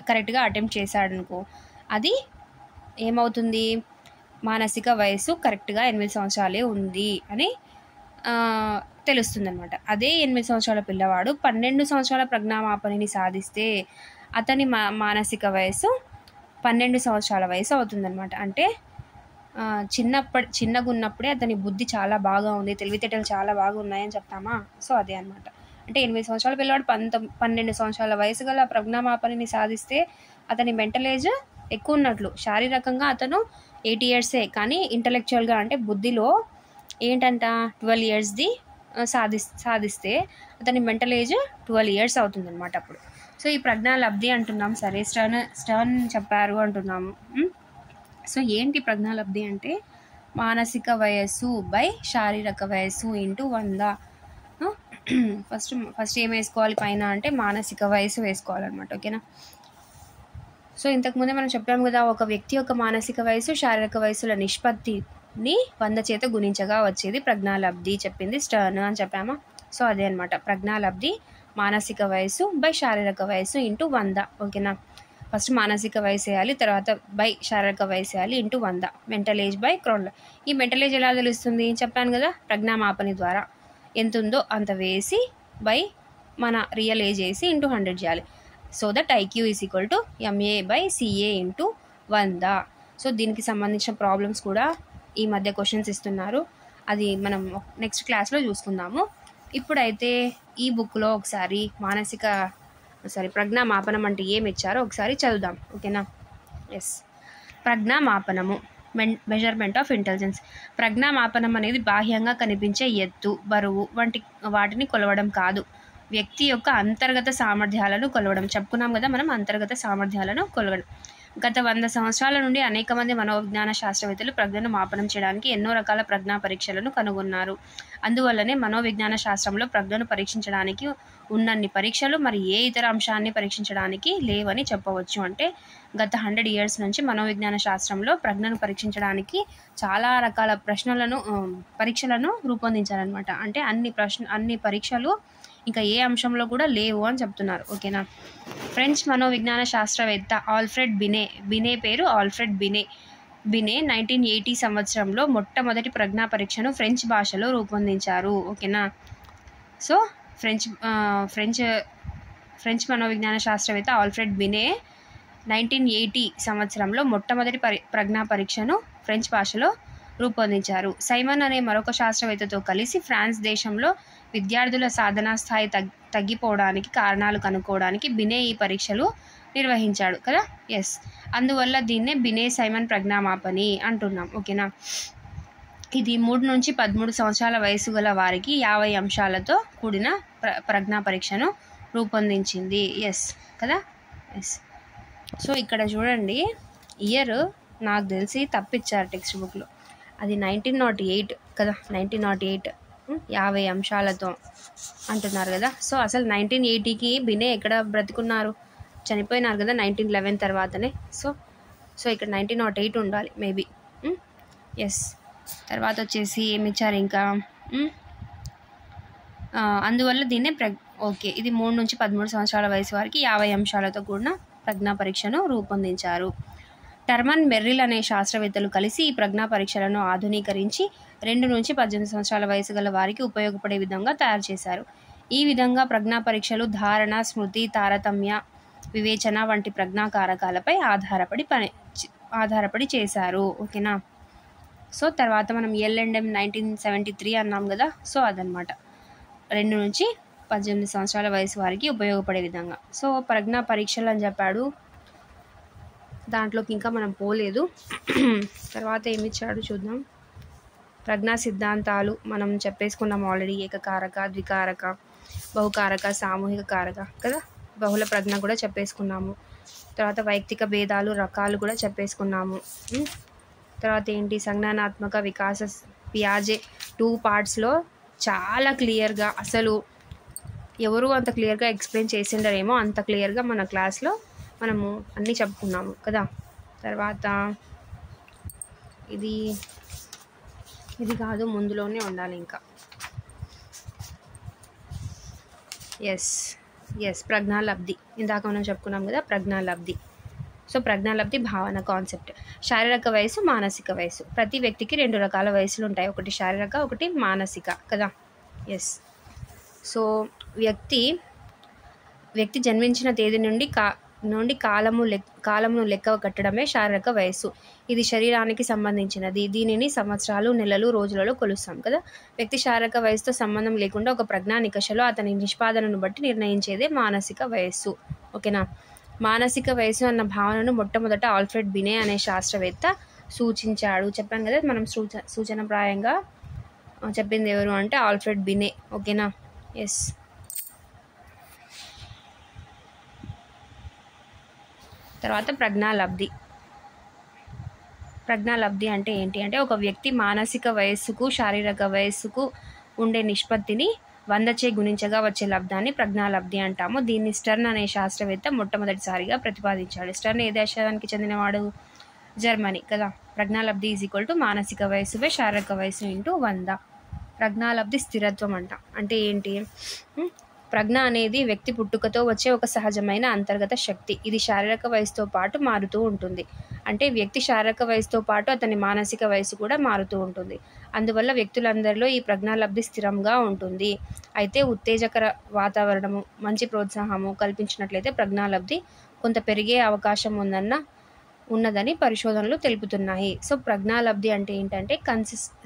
కరెక్ట్గా అటెంప్ట్ చేశాడనుకో అది ఏమవుతుంది, మానసిక వయసు కరెక్ట్గా 8 సంవత్సరాలే ఉంది అని తెలుస్తుంది అనమాట. అదే 8 సంవత్సరాల పిల్లవాడు 12 సంవత్సరాల ప్రజ్ఞామాపణని సాధిస్తే అతని మానసిక వయసు 12 సంవత్సరాల వయసు అవుతుందన్నమాట. అంటే చిన్నగా ఉన్నప్పుడే అతని బుద్ధి చాలా బాగా ఉంది, తెలివితేటలు చాలా బాగా ఉన్నాయని చెప్తామా. సో అదే అనమాట. అంటే 8 సంవత్సరాల పిల్లవాడు 12 సంవత్సరాల వయసు గల ప్రజ్ఞామాపణని సాధిస్తే అతని మెంటల్ ఏజ్ ఎక్కువ ఉన్నట్లు. శారీరకంగా అతను 8 ఇయర్సే, కానీ ఇంటలెక్చువల్గా అంటే బుద్ధిలో ఏంటంట 12 ఇయర్స్ది సాధిస్తే అతని మెంటల్ ఏజ్ 12 ఇయర్స్ అవుతుందన్నమాట అప్పుడు. సో ఈ ప్రజ్ఞా లబ్ధి అంటున్నాం. సరే స్టర్న్ చెప్పారు అంటున్నాము. సో ఏంటి ప్రజ్ఞా లబ్ధి అంటే మానసిక వయస్సు బై శారీరక వయస్సు ఇంటూ 100. ఫస్ట్ ఏం వేసుకోవాలి పైన అంటే మానసిక వయసు వేసుకోవాలన్నమాట. ఓకేనా. సో ఇంతకుముందే మనం చెప్పాము కదా, ఒక వ్యక్తి యొక్క మానసిక వయసు శారీరక వయసుల నిష్పత్తిని 100 చేత గుణించగా వచ్చేది ప్రజ్ఞాలబ్ధి చెప్పింది స్టర్న్ అని చెప్పామా. సో అదే అనమాట ప్రజ్ఞాలబ్ధి మానసిక వయసు బై శారీరక వయసు ఇంటూ 100. ఓకేనా. ఫస్ట్ మానసిక వయసు వేయాలి, తర్వాత బై శారీరక వయసు వేయాలి into 100. Mental age by crown. ఈ మెంటల్ ఏజ్ ఎలా తెలుస్తుంది చెప్పాను కదా, ప్రజ్ఞామాపని ద్వారా ఎంత ఉందో అంత వేసి బై మన రియల్ ఏజ్ వేసి ఇంటూ 100 చేయాలి. So that IQ is equal to MA by CA into 100. So దీనికి సంబంధించిన ప్రాబ్లమ్స్ కూడా ఈ మధ్య క్వశ్చన్స్ ఇస్తున్నారు, అది మనం నెక్స్ట్ క్లాస్లో చూసుకుందాము. ఇప్పుడైతే ఈ బుక్లో ఒకసారి ప్రజ్ఞామాపనం అంటే ఏమి ఇచ్చారో ఒకసారి చదువుదాం. ఓకేనా. ఎస్. ప్రజ్ఞామాపనము మెజర్మెంట్ ఆఫ్ ఇంటెలిజెన్స్. ప్రజ్ఞామాపనం అనేది బాహ్యంగా కనిపించే ఎత్తు, బరువు వంటి వాటిని కొలవడం కాదు, వ్యక్తి యొక్క అంతర్గత సామర్థ్యాలను కొలవడం. చెప్పుకున్నాం కదా మనం, అంతర్గత సామర్థ్యాలను కొలవడం. గత 100 సంవత్సరాల నుండి అనేక మంది మనోవిజ్ఞాన శాస్త్రవేత్తలు ప్రజ్ఞను మాపనం చేయడానికి ఎన్నో రకాల ప్రజ్ఞా పరీక్షలను కనుగొన్నారు. అందువల్లనే మనోవిజ్ఞాన శాస్త్రంలో ప్రజ్ఞను పరీక్షించడానికి ఉన్నన్ని పరీక్షలు మరి ఏ ఇతర అంశాన్ని పరీక్షించడానికి లేవని చెప్పవచ్చు. అంటే గత 100 ఇయర్స్ నుంచి మనోవిజ్ఞాన శాస్త్రంలో ప్రజ్ఞను పరీక్షించడానికి చాలా రకాల పరీక్షలను రూపొందించారనమాట. అంటే అన్ని పరీక్షలు ఇంకా ఏ అంశంలో కూడా లేవు అని చెప్తున్నారు. ఓకేనా. ఫ్రెంచ్ మనోవిజ్ఞాన శాస్త్రవేత్త ఆల్ఫ్రెడ్ బినే పేరు ఆల్ఫ్రెడ్ బినే 1980 సంవత్సరంలో మొట్టమొదటి ప్రజ్ఞా పరీక్షను ఫ్రెంచ్ భాషలో రూపొందించారు. ఓకేనా. సో ఫ్రెంచ్ మనోవిజ్ఞాన శాస్త్రవేత్త ఆల్ఫ్రెడ్ బినే 1980 సంవత్సరంలో మొట్టమొదటి ప్రజ్ఞా పరీక్షను ఫ్రెంచ్ భాషలో రూపొందించారు. సైమన్ అనే మరొక శాస్త్రవేత్తతో కలిసి ఫ్రాన్స్ దేశంలో విద్యార్థుల సాధనా స్థాయి తగ్గిపోవడానికి కారణాలు కనుక్కోవడానికి బినే ఈ పరీక్షలు నిర్వహించాడు కదా. ఎస్. అందువల్ల దీన్నే బినే సైమన్ ప్రజ్ఞామాపని అంటున్నాం. ఓకేనా. ఇది 3 నుంచి 13 సంవత్సరాల వయసు గల వారికి 50 అంశాలతో కూడిన ప్రజ్ఞా పరీక్షను రూపొందించింది. ఎస్ కదా. ఎస్. సో ఇక్కడ చూడండి, ఇయర్ నాకు తెలిసి తప్పిచ్చారు టెక్స్ట్ బుక్లో, అది 1908 కదా. 1908 50 అంశాలతో అంటున్నారు కదా. సో అసలు 1980కి బినే ఎక్కడ బ్రతుకున్నారు, చనిపోయినారు కదా 1911 తర్వాతనే. సో ఇక్కడ 1908 ఉండాలి మేబీ. ఎస్. తర్వాత వచ్చేసి ఏమి ఇచ్చారు ఇంకా, అందువల్ల దీన్నే ఓకే, ఇది 3 నుంచి 13 సంవత్సరాల వయసు వారికి 50 అంశాలతో కూడిన ప్రజ్ఞా పరీక్షను రూపొందించారు. టర్మన్ మెర్రిల్ అనే శాస్త్రవేత్తలు కలిసి ఈ ప్రజ్ఞా పరీక్షలను ఆధునీకరించి 2 నుంచి 18 సంవత్సరాల వయసు గల వారికి ఉపయోగపడే విధంగా తయారు చేశారు. ఈ విధంగా ప్రజ్ఞా పరీక్షలు ధారణ, స్మృతి, తారతమ్య, వివేచన వంటి ప్రజ్ఞా కారకాలపై ఆధారపడి ఆధారపడి చేశారు. ఓకేనా. సో తర్వాత మనం L&M 1973 అన్నాం కదా. సో అదనమాట 2 నుంచి 18 సంవత్సరాల వయసు వారికి ఉపయోగపడే విధంగా. సో ప్రజ్ఞా పరీక్షలు అని చెప్పాడు, దాంట్లోకి ఇంకా మనం పోలేదు. తర్వాత ఏమి ఇచ్చాడు చూద్దాం. ప్రజ్ఞా సిద్ధాంతాలు మనం చెప్పేసుకున్నాం ఆల్రెడీ. ఏకకారక, ద్వికారక, బహుకారక, సామూహిక కారక కదా. బహుళ ప్రజ్ఞ కూడా చెప్పేసుకున్నాము. తర్వాత వైయక్తిక భేదాలు రకాలు కూడా చెప్పేసుకున్నాము. తర్వాత ఏంటి, సంజ్ఞానాత్మక వికాస పియాజే 2 పార్ట్స్లో చాలా క్లియర్గా, అసలు ఎవరు అంత క్లియర్గా ఎక్స్ప్లెయిన్ చేసిండరేమో అంత క్లియర్గా మన క్లాస్లో మనము అన్నీ చెప్పుకున్నాము కదా. తర్వాత ఇది కాదు, ముందులోనే ఉండాలి ఇంకా. ఎస్ ప్రజ్ఞాలబ్ధి ఇందాక మనం చెప్పుకున్నాం కదా, ప్రజ్ఞాలబ్ధి. సో ప్రజ్ఞాలబ్ధి భావన కాన్సెప్ట్. శారీరక వయసు, మానసిక వయసు. ప్రతి వ్యక్తికి 2 రకాల వయసులు ఉంటాయి, ఒకటి శారీరక, ఒకటి మానసిక కదా. ఎస్. సో వ్యక్తి జన్మించిన తేదీ నుండి కాలమును లెక్క కట్టడమే శారీరక వయస్సు. ఇది శరీరానికి సంబంధించినది. దీనిని సంవత్సరాలు, నెలలు, రోజులలో కొలుస్తాం కదా. వ్యక్తి శారీరక వయసుతో సంబంధం లేకుండా ఒక ప్రజ్ఞా నికషలో అతని నిష్పాదనను బట్టి నిర్ణయించేదే మానసిక వయస్సు. ఓకేనా. మానసిక వయసు అన్న భావనను మొట్టమొదట ఆల్ఫ్రెడ్ బినే అనే శాస్త్రవేత్త సూచించాడు. చెప్పాను కదా, మనం సూచనప్రాయంగా చెప్పింది ఎవరు అంటే ఆల్ఫ్రెడ్ బినే. ఓకేనా. ఎస్. తర్వాత ప్రజ్ఞాలబ్ధి అంటే ఏంటి అంటే, ఒక వ్యక్తి మానసిక వయస్సుకు శారీరక వయస్సుకు ఉండే నిష్పత్తిని 100చే గుణించగా వచ్చే లబ్ధాన్ని ప్రజ్ఞాలబ్ధి అంటాము. దీన్ని స్టర్న్ అనే శాస్త్రవేత్త మొట్టమొదటిసారిగా ప్రతిపాదించాడు. స్టర్న్ ఏ దేశానికి చెందినవాడు? జర్మనీ కదా. ప్రజ్ఞాలబ్ధి = మానసిక వయస్సు / శారీరక వయసు × 100. ప్రజ్ఞాలబ్ధి స్థిరత్వం అంటే ఏంటి? ప్రజ్ఞ అనేది వ్యక్తి పుట్టుకతో వచ్చే ఒక సహజమైన అంతర్గత శక్తి. ఇది శారీరక వయసుతో పాటు మారుతూ ఉంటుంది. అంటే వ్యక్తి శారీరక వయసుతో పాటు అతని మానసిక వయసు కూడా మారుతూ ఉంటుంది. అందువల్ల వ్యక్తులందరిలో ఈ ప్రజ్ఞాలబ్ధి స్థిరంగా ఉంటుంది. అయితే ఉత్తేజకర వాతావరణము, మంచి ప్రోత్సాహము కల్పించినట్లయితే ప్రజ్ఞాలబ్ధి కొంత పెరిగే అవకాశం ఉన్నదని పరిశోధనలు తెలుపుతున్నాయి. సో ప్రజ్ఞాలబ్ధి అంటే ఏంటంటే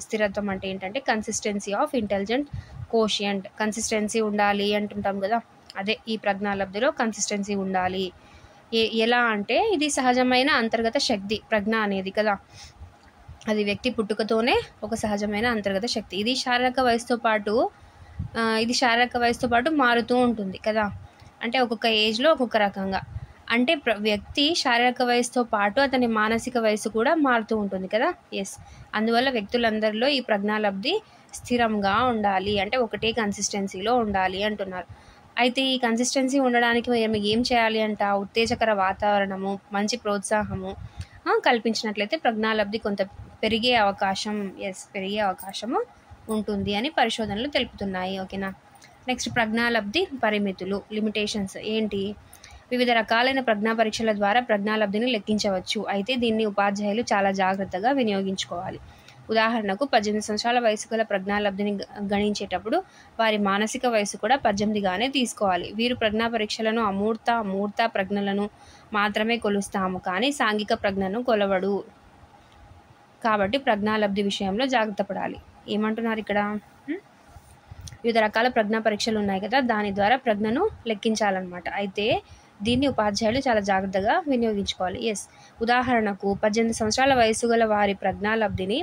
స్థిరత్వం అంటే ఏంటంటే consistency of intelligent quotient. Consistency ఉండాలి అంటుంటాం కదా, అదే ఈ ప్రజ్ఞాలబ్ధిలో కన్సిస్టెన్సీ ఉండాలి. ఎలా అంటే ఇది సహజమైన అంతర్గత శక్తి ప్రజ్ఞ అనేది కదా. అది వ్యక్తి పుట్టుకతోనే ఒక సహజమైన అంతర్గత శక్తి. ఇది శారీరక వయసుతో పాటు మారుతూ ఉంటుంది కదా. అంటే ఒక్కొక్క ఏజ్లో ఒక్కొక్క రకంగా. అంటే వ్యక్తి శారీరక వయసుతో పాటు అతని మానసిక వయసు కూడా మారుతూ ఉంటుంది కదా. ఎస్. అందువల్ల వ్యక్తులందరిలో ఈ ప్రజ్ఞాలబ్ధి స్థిరంగా ఉండాలి, అంటే ఒకటే కన్సిస్టెన్సీలో ఉండాలి అంటున్నారు. అయితే ఈ కన్సిస్టెన్సీ ఉండడానికి ఏం చేయాలి అంట? ఉత్తేజకర వాతావరణము, మంచి ప్రోత్సాహము కల్పించినట్లయితే ప్రజ్ఞాలబ్ధి కొంత పెరిగే అవకాశము ఉంటుంది అని పరిశోధనలు తెలుపుతున్నాయి. ఓకేనా. నెక్స్ట్ ప్రజ్ఞాలబ్ధి పరిమితులు, లిమిటేషన్స్ ఏంటి? వివిధ రకాలైన ప్రజ్ఞా పరీక్షల ద్వారా ప్రజ్ఞాలబ్ధిని లెక్కించవచ్చు. అయితే దీన్ని ఉపాధ్యాయులు చాలా జాగ్రత్తగా వినియోగించుకోవాలి. ఉదాహరణకు 18 సంవత్సరాల వయసు గల ప్రజ్ఞాలబ్ధిని గణించేటప్పుడు వారి మానసిక వయసు కూడా 18గానే తీసుకోవాలి. వీరు ప్రజ్ఞా పరీక్షలను అమూర్త ప్రజ్ఞలను మాత్రమే కొలుస్తాము, కానీ సాంఘిక ప్రజ్ఞను కొలవడు. కాబట్టి ప్రజ్ఞాలబ్ధి విషయంలో జాగ్రత్త పడాలి. ఏమంటున్నారు ఇక్కడ? వివిధ రకాల ప్రజ్ఞా పరీక్షలు ఉన్నాయి కదా, దాని ద్వారా ప్రజ్ఞను లెక్కించాలన్నమాట. అయితే దీన్ని ఉపాధ్యాయులు చాలా జాగ్రత్తగా వినియోగించుకోవాలి. ఎస్. ఉదాహరణకు 18 సంవత్సరాల వయసు గల వారి ప్రజ్ఞాలబ్ధిని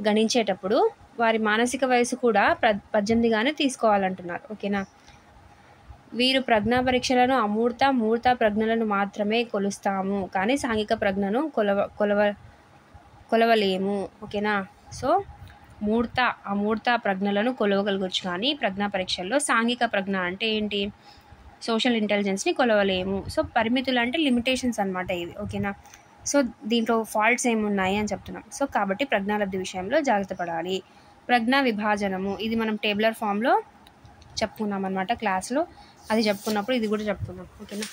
గణించేటప్పుడు వారి మానసిక వయసు కూడా 18గానే తీసుకోవాలంటున్నారు. ఓకేనా. వీరు ప్రజ్ఞా పరీక్షలను మూర్త ప్రజ్ఞలను మాత్రమే కొలుస్తాము, కానీ సాంఘిక ప్రజ్ఞను కొలవలేము. ఓకేనా. సో అమూర్త ప్రజ్ఞలను కొలవగలగొచ్చు, కానీ ప్రజ్ఞా పరీక్షల్లో సాంఘిక ప్రజ్ఞ అంటే ఏంటి? సోషల్ ఇంటెలిజెన్స్ని కొలవలేము. సో పరిమితులు అంటే లిమిటేషన్స్ అనమాట ఇవి. ఓకేనా. సో దీంట్లో ఫాల్ట్స్ ఏమున్నాయి అని చెప్తున్నాం. సో కాబట్టి ప్రజ్ఞాలబ్ధి విషయంలో జాగ్రత్త పడాలి. ప్రజ్ఞా విభాజనము, ఇది మనం టేబులర్ ఫామ్లో చెప్పుకున్నాం అనమాట క్లాస్లో. అది చెప్పుకున్నప్పుడు ఇది కూడా చెప్పుకున్నాం. ఓకేనా.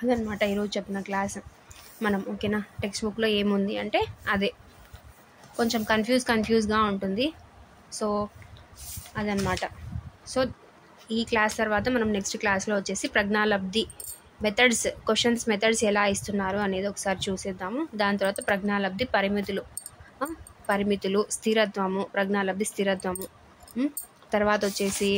అదనమాట ఈరోజు చెప్పిన క్లాస్ మనం. ఓకేనా. టెక్స్ట్ బుక్లో ఏముంది అంటే అదే, కొంచెం కన్ఫ్యూజ్గా ఉంటుంది. సో అదనమాట. సో ఈ క్లాస్ తర్వాత మనం నెక్స్ట్ క్లాస్లో వచ్చేసి ప్రజ్ఞాలబ్ధి క్వశ్చన్స్ మెథడ్స్ ఎలా ఇస్తున్నారు అనేది ఒకసారి చూసేద్దాము. దాని తర్వాత ప్రజ్ఞాలబ్ధి పరిమితులు, స్థిరత్వము, ప్రజ్ఞాలబ్ధి స్థిరత్వము. తర్వాత వచ్చేసి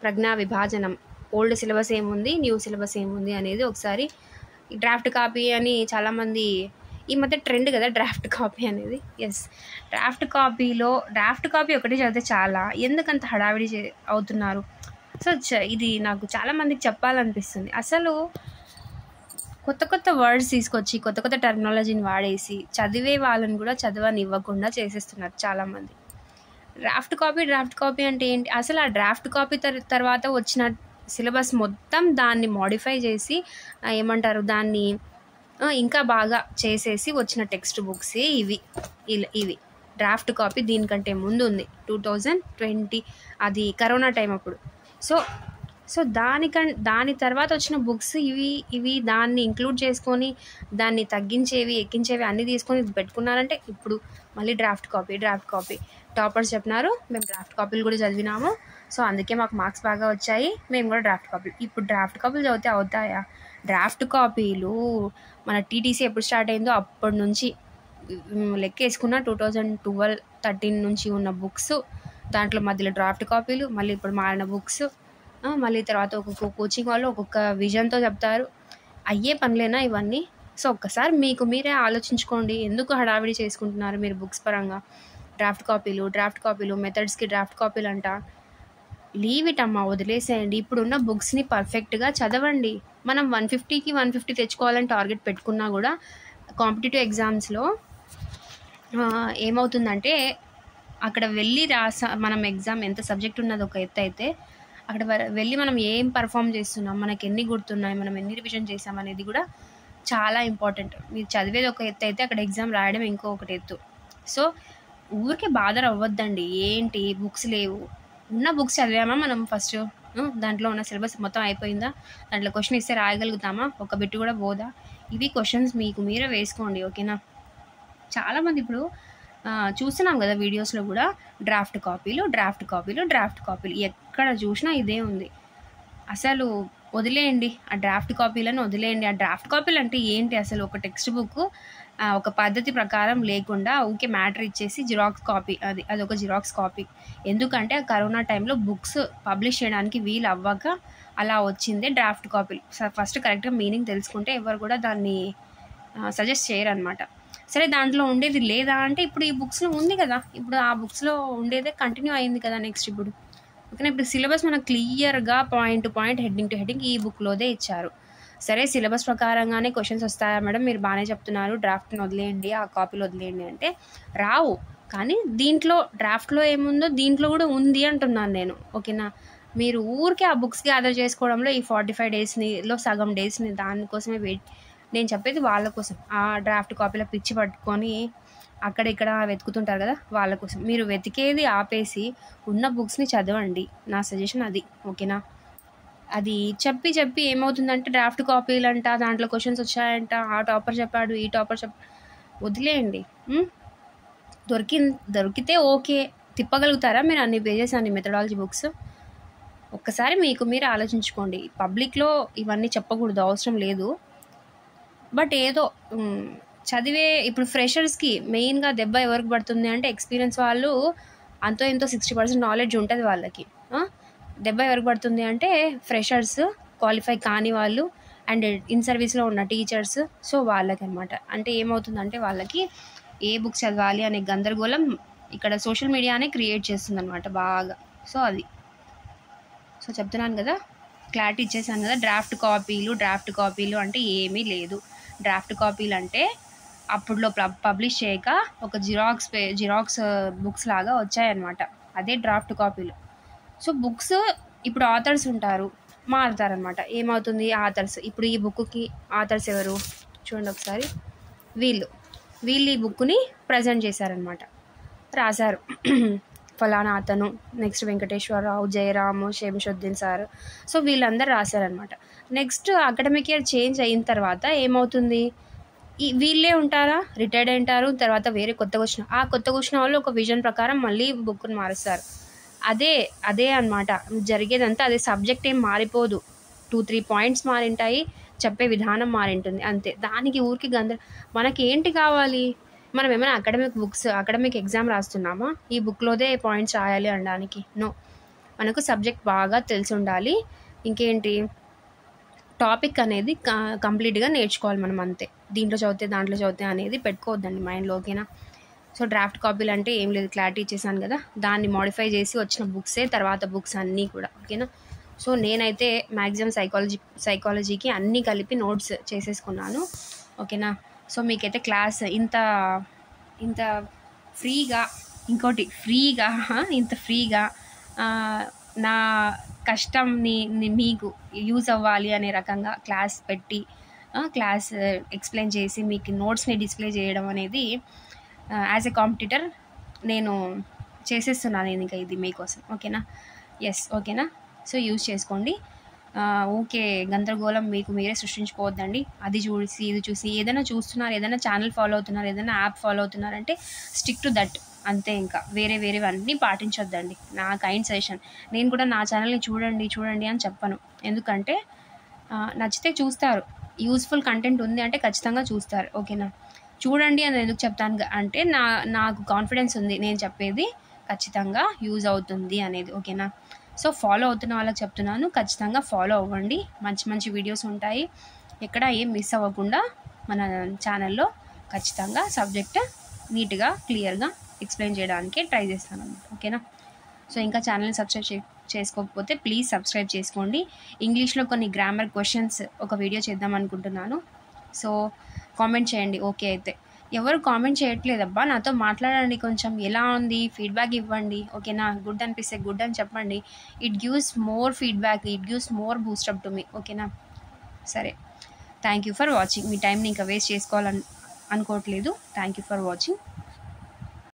ప్రజ్ఞా విభాజనం, ఓల్డ్ సిలబస్ ఏముంది, న్యూ సిలబస్ ఏముంది అనేది ఒకసారి. డ్రాఫ్ట్ కాపీ అని చాలామంది ఈ మధ్య ట్రెండ్ కదా డ్రాఫ్ట్ కాపీ అనేది. ఎస్, డ్రాఫ్ట్ కాపీ ఒకటి చదివితే చాలా, ఎందుకంత హడావిడి అవుతున్నారు? సో ఇది నాకు చాలామందికి చెప్పాలనిపిస్తుంది. అసలు కొత్త వర్డ్స్ తీసుకొచ్చి కొత్త టెర్మినాలజీని వాడేసి చదివే వాళ్ళని కూడా చదవనివ్వకుండా చేసేస్తున్నారు చాలామంది. డ్రాఫ్ట్ కాపీ అంటే ఏంటి? అసలు ఆ డ్రాఫ్ట్ కాపీ తర్వాత వచ్చిన సిలబస్ మొత్తం దాన్ని మోడిఫై చేసి ఏమంటారు, దాన్ని ఇంకా బాగా చేసేసి వచ్చిన టెక్స్ట్ బుక్సే ఇవి డ్రాఫ్ట్ కాపీ. దీనికంటే ముందు ఉంది 2020, అది కరోనా టైం అప్పుడు. సో దాని తర్వాత వచ్చిన బుక్స్ ఇవి దాన్ని ఇంక్లూడ్ చేసుకొని దాన్ని తగ్గించేవి ఎక్కించేవి అన్నీ తీసుకొని పెట్టుకున్నారంటే ఇప్పుడు మళ్ళీ డ్రాఫ్ట్ కాపీ. టాపర్స్ చెప్పినారు, మేము డ్రాఫ్ట్ కాపీలు కూడా చదివినాము, సో అందుకే మాకు మార్క్స్ బాగా వచ్చాయి, మేము కూడా డ్రాఫ్ట్ కాపీలు. ఇప్పుడు డ్రాఫ్ట్ కాపీలు చదివితే అవుతాయా? డ్రాఫ్ట్ కాపీలు మన టీటీసీ ఎప్పుడు స్టార్ట్ అయిందో అప్పటి నుంచి లెక్క వేసుకున్న 2012-13 నుంచి ఉన్న బుక్స్, దాంట్లో మధ్యలో డ్రాఫ్ట్ కాపీలు, మళ్ళీ ఇప్పుడు మారిన బుక్స్, మళ్ళీ తర్వాత ఒక్కొక్క కోచింగ్ వాళ్ళు ఒక్కొక్క విజన్తో చెప్తారు. అయ్యే పనులేనా ఇవన్నీ? సో ఒక్కసారి మీకు మీరే ఆలోచించుకోండి, ఎందుకు హడావిడి చేసుకుంటున్నారు మీరు బుక్స్ పరంగా? డ్రాఫ్ట్ కాపీలు మెథడ్స్కి డ్రాఫ్ట్ కాపీలు అంట. లీవ్ ఇట్ అమ్మా, వదిలేసేయండి. ఇప్పుడున్న బుక్స్ని పర్ఫెక్ట్గా చదవండి. మనం 150కి 150 తెచ్చుకోవాలని టార్గెట్ పెట్టుకున్నా కూడా కాంపిటేటివ్ ఎగ్జామ్స్లో ఏమవుతుందంటే అక్కడ వెళ్ళి మనం ఎగ్జామ్ ఎంత సబ్జెక్ట్ ఉన్నది ఒక ఎత్తు అయితే, అక్కడ వెళ్ళి మనం ఏం పర్ఫామ్ చేస్తున్నాం, మనకి ఎన్ని గుర్తున్నాయి, మనం ఎన్ని రివిజన్ చేసాం అనేది కూడా చాలా ఇంపార్టెంట్. మీరు చదివేది ఒక ఎత్తు అయితే అక్కడ ఎగ్జామ్ రాయడం ఇంకొకటి ఎత్తు. సో ఊరికే బాధ అవ్వద్దండి. ఏంటి బుక్స్ లేవు, ఉన్న బుక్స్ చదివామా మనం ఫస్ట్, దాంట్లో ఉన్న సిలబస్ మొత్తం అయిపోయిందా, దాంట్లో క్వశ్చన్ ఇస్తే రాయగలుగుతామా, ఒక బిట్టు కూడా పోదా? ఇవి క్వశ్చన్స్ మీకు మీరే వేసుకోండి, ఓకేనా? చాలామంది ఇప్పుడు చూస్తున్నాం కదా వీడియోస్లో కూడా డ్రాఫ్ట్ కాపీలు ఎక్కడ చూసినా ఇదే ఉంది. అసలు వదిలేయండి ఆ డ్రాఫ్ట్ కాపీలను, వదిలేయండి. ఆ డ్రాఫ్ట్ కాపీలు అంటే ఏంటి అసలు? ఒక టెక్స్ట్ బుక్ ఒక పద్ధతి ప్రకారం లేకుండా ఊకే మ్యాటర్ ఇచ్చేసి జిరాక్స్ కాపీ, అదొక జిరాక్స్ కాపీ. ఎందుకంటే ఆ కరోనా టైంలో బుక్స్ పబ్లిష్ చేయడానికి వీలు అవ్వక అలా వచ్చిందే డ్రాఫ్ట్ కాపీలు. ఫస్ట్ కరెక్ట్గా మీనింగ్ తెలుసుకుంటే ఎవరు కూడా దాన్ని సజెస్ట్ చేయరు అనమాట. సరే, దాంట్లో ఉండేది లేదా అంటే ఇప్పుడు ఈ బుక్స్లో ఉంది కదా, ఇప్పుడు ఆ బుక్స్లో ఉండేదే కంటిన్యూ అయింది కదా నెక్స్ట్ ఇప్పుడు, ఓకేనా? ఇప్పుడు సిలబస్ మనకు క్లియర్గా point to point, heading to heading ఈ బుక్లోదే ఇచ్చారు. సరే, సిలబస్ ప్రకారంగానే క్వశ్చన్స్ వస్తాయా మేడం, మీరు బాగానే చెప్తున్నారు, డ్రాఫ్ట్ని వదిలేయండి, ఆ కాపీలు వదిలేయండి అంటే రావు. కానీ దీంట్లో డ్రాఫ్ట్లో ఏముందో దీంట్లో కూడా ఉంది అంటున్నాను నేను, ఓకేనా? మీరు ఊరికే ఆ బుక్స్ గ్యాదర్ చేసుకోవడంలో ఈ 45 డేస్లో సగం డేస్ని దానికోసమే నేను చెప్పేది వాళ్ళ కోసం. ఆ డ్రాఫ్ట్ కాపీలో పిచ్చి పట్టుకొని అక్కడ ఇక్కడ వెతుకుతుంటారు కదా, వాళ్ళ కోసం. మీరు వెతికేది ఆపేసి ఉన్న బుక్స్ని చదవండి, నా సజెషన్ అది, ఓకేనా? అది చెప్పి ఏమవుతుందంటే డ్రాఫ్ట్ కాపీలు అంట, దాంట్లో క్వశ్చన్స్ వచ్చాయంట, ఆ టాపర్ చెప్పాడు, ఈ టాపర్ వదిలేయండి. దొరికితే ఓకే, తిప్పగలుగుతారా మీరు అన్ని పేజెస్, అన్ని మెథడాలజీ బుక్స్? ఒక్కసారి మీకు మీరు ఆలోచించుకోండి. పబ్లిక్లో ఇవన్నీ చెప్పకూడదు, అవసరం లేదు. బట్ ఏదో ఇప్పుడు ఫ్రెషర్స్కి మెయిన్గా దెబ్బ ఎవరికి పడుతుంది అంటే, ఎక్స్పీరియన్స్ వాళ్ళు అంతో ఎంతో 60% నాలెడ్జ్ ఉంటుంది వాళ్ళకి. దెబ్బ ఎవరికి పడుతుంది అంటే ఫ్రెషర్స్, క్వాలిఫై కాని వాళ్ళు, అండ్ ఇన్ సర్వీస్లో ఉన్న టీచర్స్. సో వాళ్ళకి అనమాట. అంటే ఏమవుతుందంటే వాళ్ళకి ఏ బుక్ చదవాలి అనే గందరగోళం ఇక్కడ సోషల్ మీడియానే క్రియేట్ చేస్తుంది అనమాట బాగా. సో అది చెప్తున్నాను కదా, క్లారిటీ ఇచ్చేసాను కదా. డ్రాఫ్ట్ కాపీలు అంటే ఏమీ లేదు. డ్రాఫ్ట్ కాపీలు అంటే అప్పుడులో పబ్లిష్ చేయక ఒక జిరాక్స్ బుక్స్ లాగా వచ్చాయన్నమాట, అదే డ్రాఫ్ట్ కాపీలు. సో బుక్స్ ఇప్పుడు ఆథర్స్ ఉంటారు, మారుతారనమాట. ఏమవుతుంది, ఆథర్స్ ఇప్పుడు ఈ బుక్కి ఆథర్స్ ఎవరు చూడండి ఒకసారి, వీళ్ళు ఈ బుక్ని ప్రజెంట్ చేశారనమాట, రాశారు ఫలానా అతను, next Venkateswararao, Jayaramu, Shamshuddin sir. So వీళ్ళందరూ రాశారనమాట. నెక్స్ట్ అకాడమిక్ ఇయర్ చేంజ్ అయిన తర్వాత ఏమవుతుంది, వీళ్ళే ఉంటారా, రిటైర్డ్ అయింటారు, తర్వాత వేరే కొత్తగా వచ్చిన వాళ్ళు ఒక విజన్ ప్రకారం మళ్ళీ బుక్ని మారుస్తారు. అదే అనమాట జరిగేదంతా. అదే, సబ్జెక్ట్ ఏం మారిపోదు, 2-3 పాయింట్స్ మారింటాయి, చెప్పే విధానం మారింటుంది అంతే. దానికి ఊరికి మనకి ఏంటి కావాలి? మనం ఏమైనా అకాడమిక్ ఎగ్జామ్ రాస్తున్నామా ఈ బుక్లోదే పాయింట్స్ రాయాలి అనడానికి? నో. మనకు సబ్జెక్ట్ బాగా తెలిసి ఉండాలి. ఇంకేంటి, టాపిక్ అనేది కంప్లీట్గా నేర్చుకోవాలి మనం అంతే. దాంట్లో చదివితే అనేది పెట్టుకోవద్దండి మైండ్లో, ఓకేనా? సో డ్రాఫ్ట్ కాపీలు అంటే ఏం లేదు, క్లారిటీ ఇచ్చేసాను కదా. దాన్ని మోడిఫై చేసి వచ్చిన బుక్సే తర్వాత బుక్స్ అన్నీ కూడా, ఓకేనా? సో నేనైతే మ్యాక్సిమం సైకాలజీకి అన్నీ కలిపి నోట్స్ చేసేసుకున్నాను, ఓకేనా? సో మీకైతే క్లాస్ ఇంత ఫ్రీగా ఇంత ఫ్రీగా నా కష్టంని మీకు యూజ్ అవ్వాలి అనే రకంగా క్లాస్ ఎక్స్ప్లెయిన్ చేసి మీకు నోట్స్ని డిస్ప్లే చేయడం అనేది యాజ్ ఎ కాంపిటీటర్ నేను చేసేస్తున్నాను ఇంకా ఇది మీకోసం, ఓకేనా? ఎస్, ఓకేనా? సో యూజ్ చేసుకోండి. ఓకే, గందరగోళం మీకు మీరే సృష్టించుకోవద్దండి. అది చూసి ఇది చూసి ఏదైనా చూస్తున్నారు, ఏదైనా ఛానల్ ఫాలో అవుతున్నారు, ఏదైనా యాప్ ఫాలో అవుతున్నారంటే స్టిక్ టు దట్ అంతే. ఇంకా వేరేవన్నీ పాటించొద్దండి. నా కైండ్ సజెషన్. నేను కూడా నా ఛానల్ని చూడండి అని చెప్పను, ఎందుకంటే నచ్చితే చూస్తారు. యూస్ఫుల్ కంటెంట్ ఉంది అంటే ఖచ్చితంగా చూస్తారు, ఓకేనా? చూడండి అని ఎందుకు చెప్తాను అంటే నాకు కాన్ఫిడెన్స్ ఉంది నేను చెప్పేది ఖచ్చితంగా యూజ్ అవుతుంది అనేది, ఓకేనా? సో ఫాలో అవుతున్న వాళ్ళకి చెప్తున్నాను, ఖచ్చితంగా ఫాలో అవ్వండి. మంచి వీడియోస్ ఉంటాయి. ఎక్కడ ఏం మిస్ అవ్వకుండా మన ఛానల్లో ఖచ్చితంగా సబ్జెక్ట్ నీట్గా క్లియర్గా ఎక్స్ప్లెయిన్ చేయడానికి ట్రై చేస్తాను అన్నమాట, ఓకేనా? సో ఇంకా ఛానల్ని సబ్స్క్రైబ్ చేసుకోకపోతే ప్లీజ్ సబ్స్క్రైబ్ చేసుకోండి. ఇంగ్లీష్లో కొన్ని గ్రామర్ క్వశ్చన్స్ ఒక వీడియో చేద్దాం అనుకుంటున్నాను. సో కామెంట్ చేయండి. ఓకే, అయితే ఎవరు కామెంట్ చేయట్లేదబ్బా, నాతో మాట్లాడండి, కొంచెం ఎలా ఉంది ఫీడ్బ్యాక్ ఇవ్వండి, ఓకేనా? గుడ్ అనిపిస్తే గుడ్ అని చెప్పండి. It gives more feedback, it gives more boost up to me, ఓకేనా? సరే, థ్యాంక్ యూ ఫర్ వాచింగ్. మీ టైంని ఇంకా వేస్ట్ చేసుకోవాలని అనుకోవట్లేదు. Thank you for watching.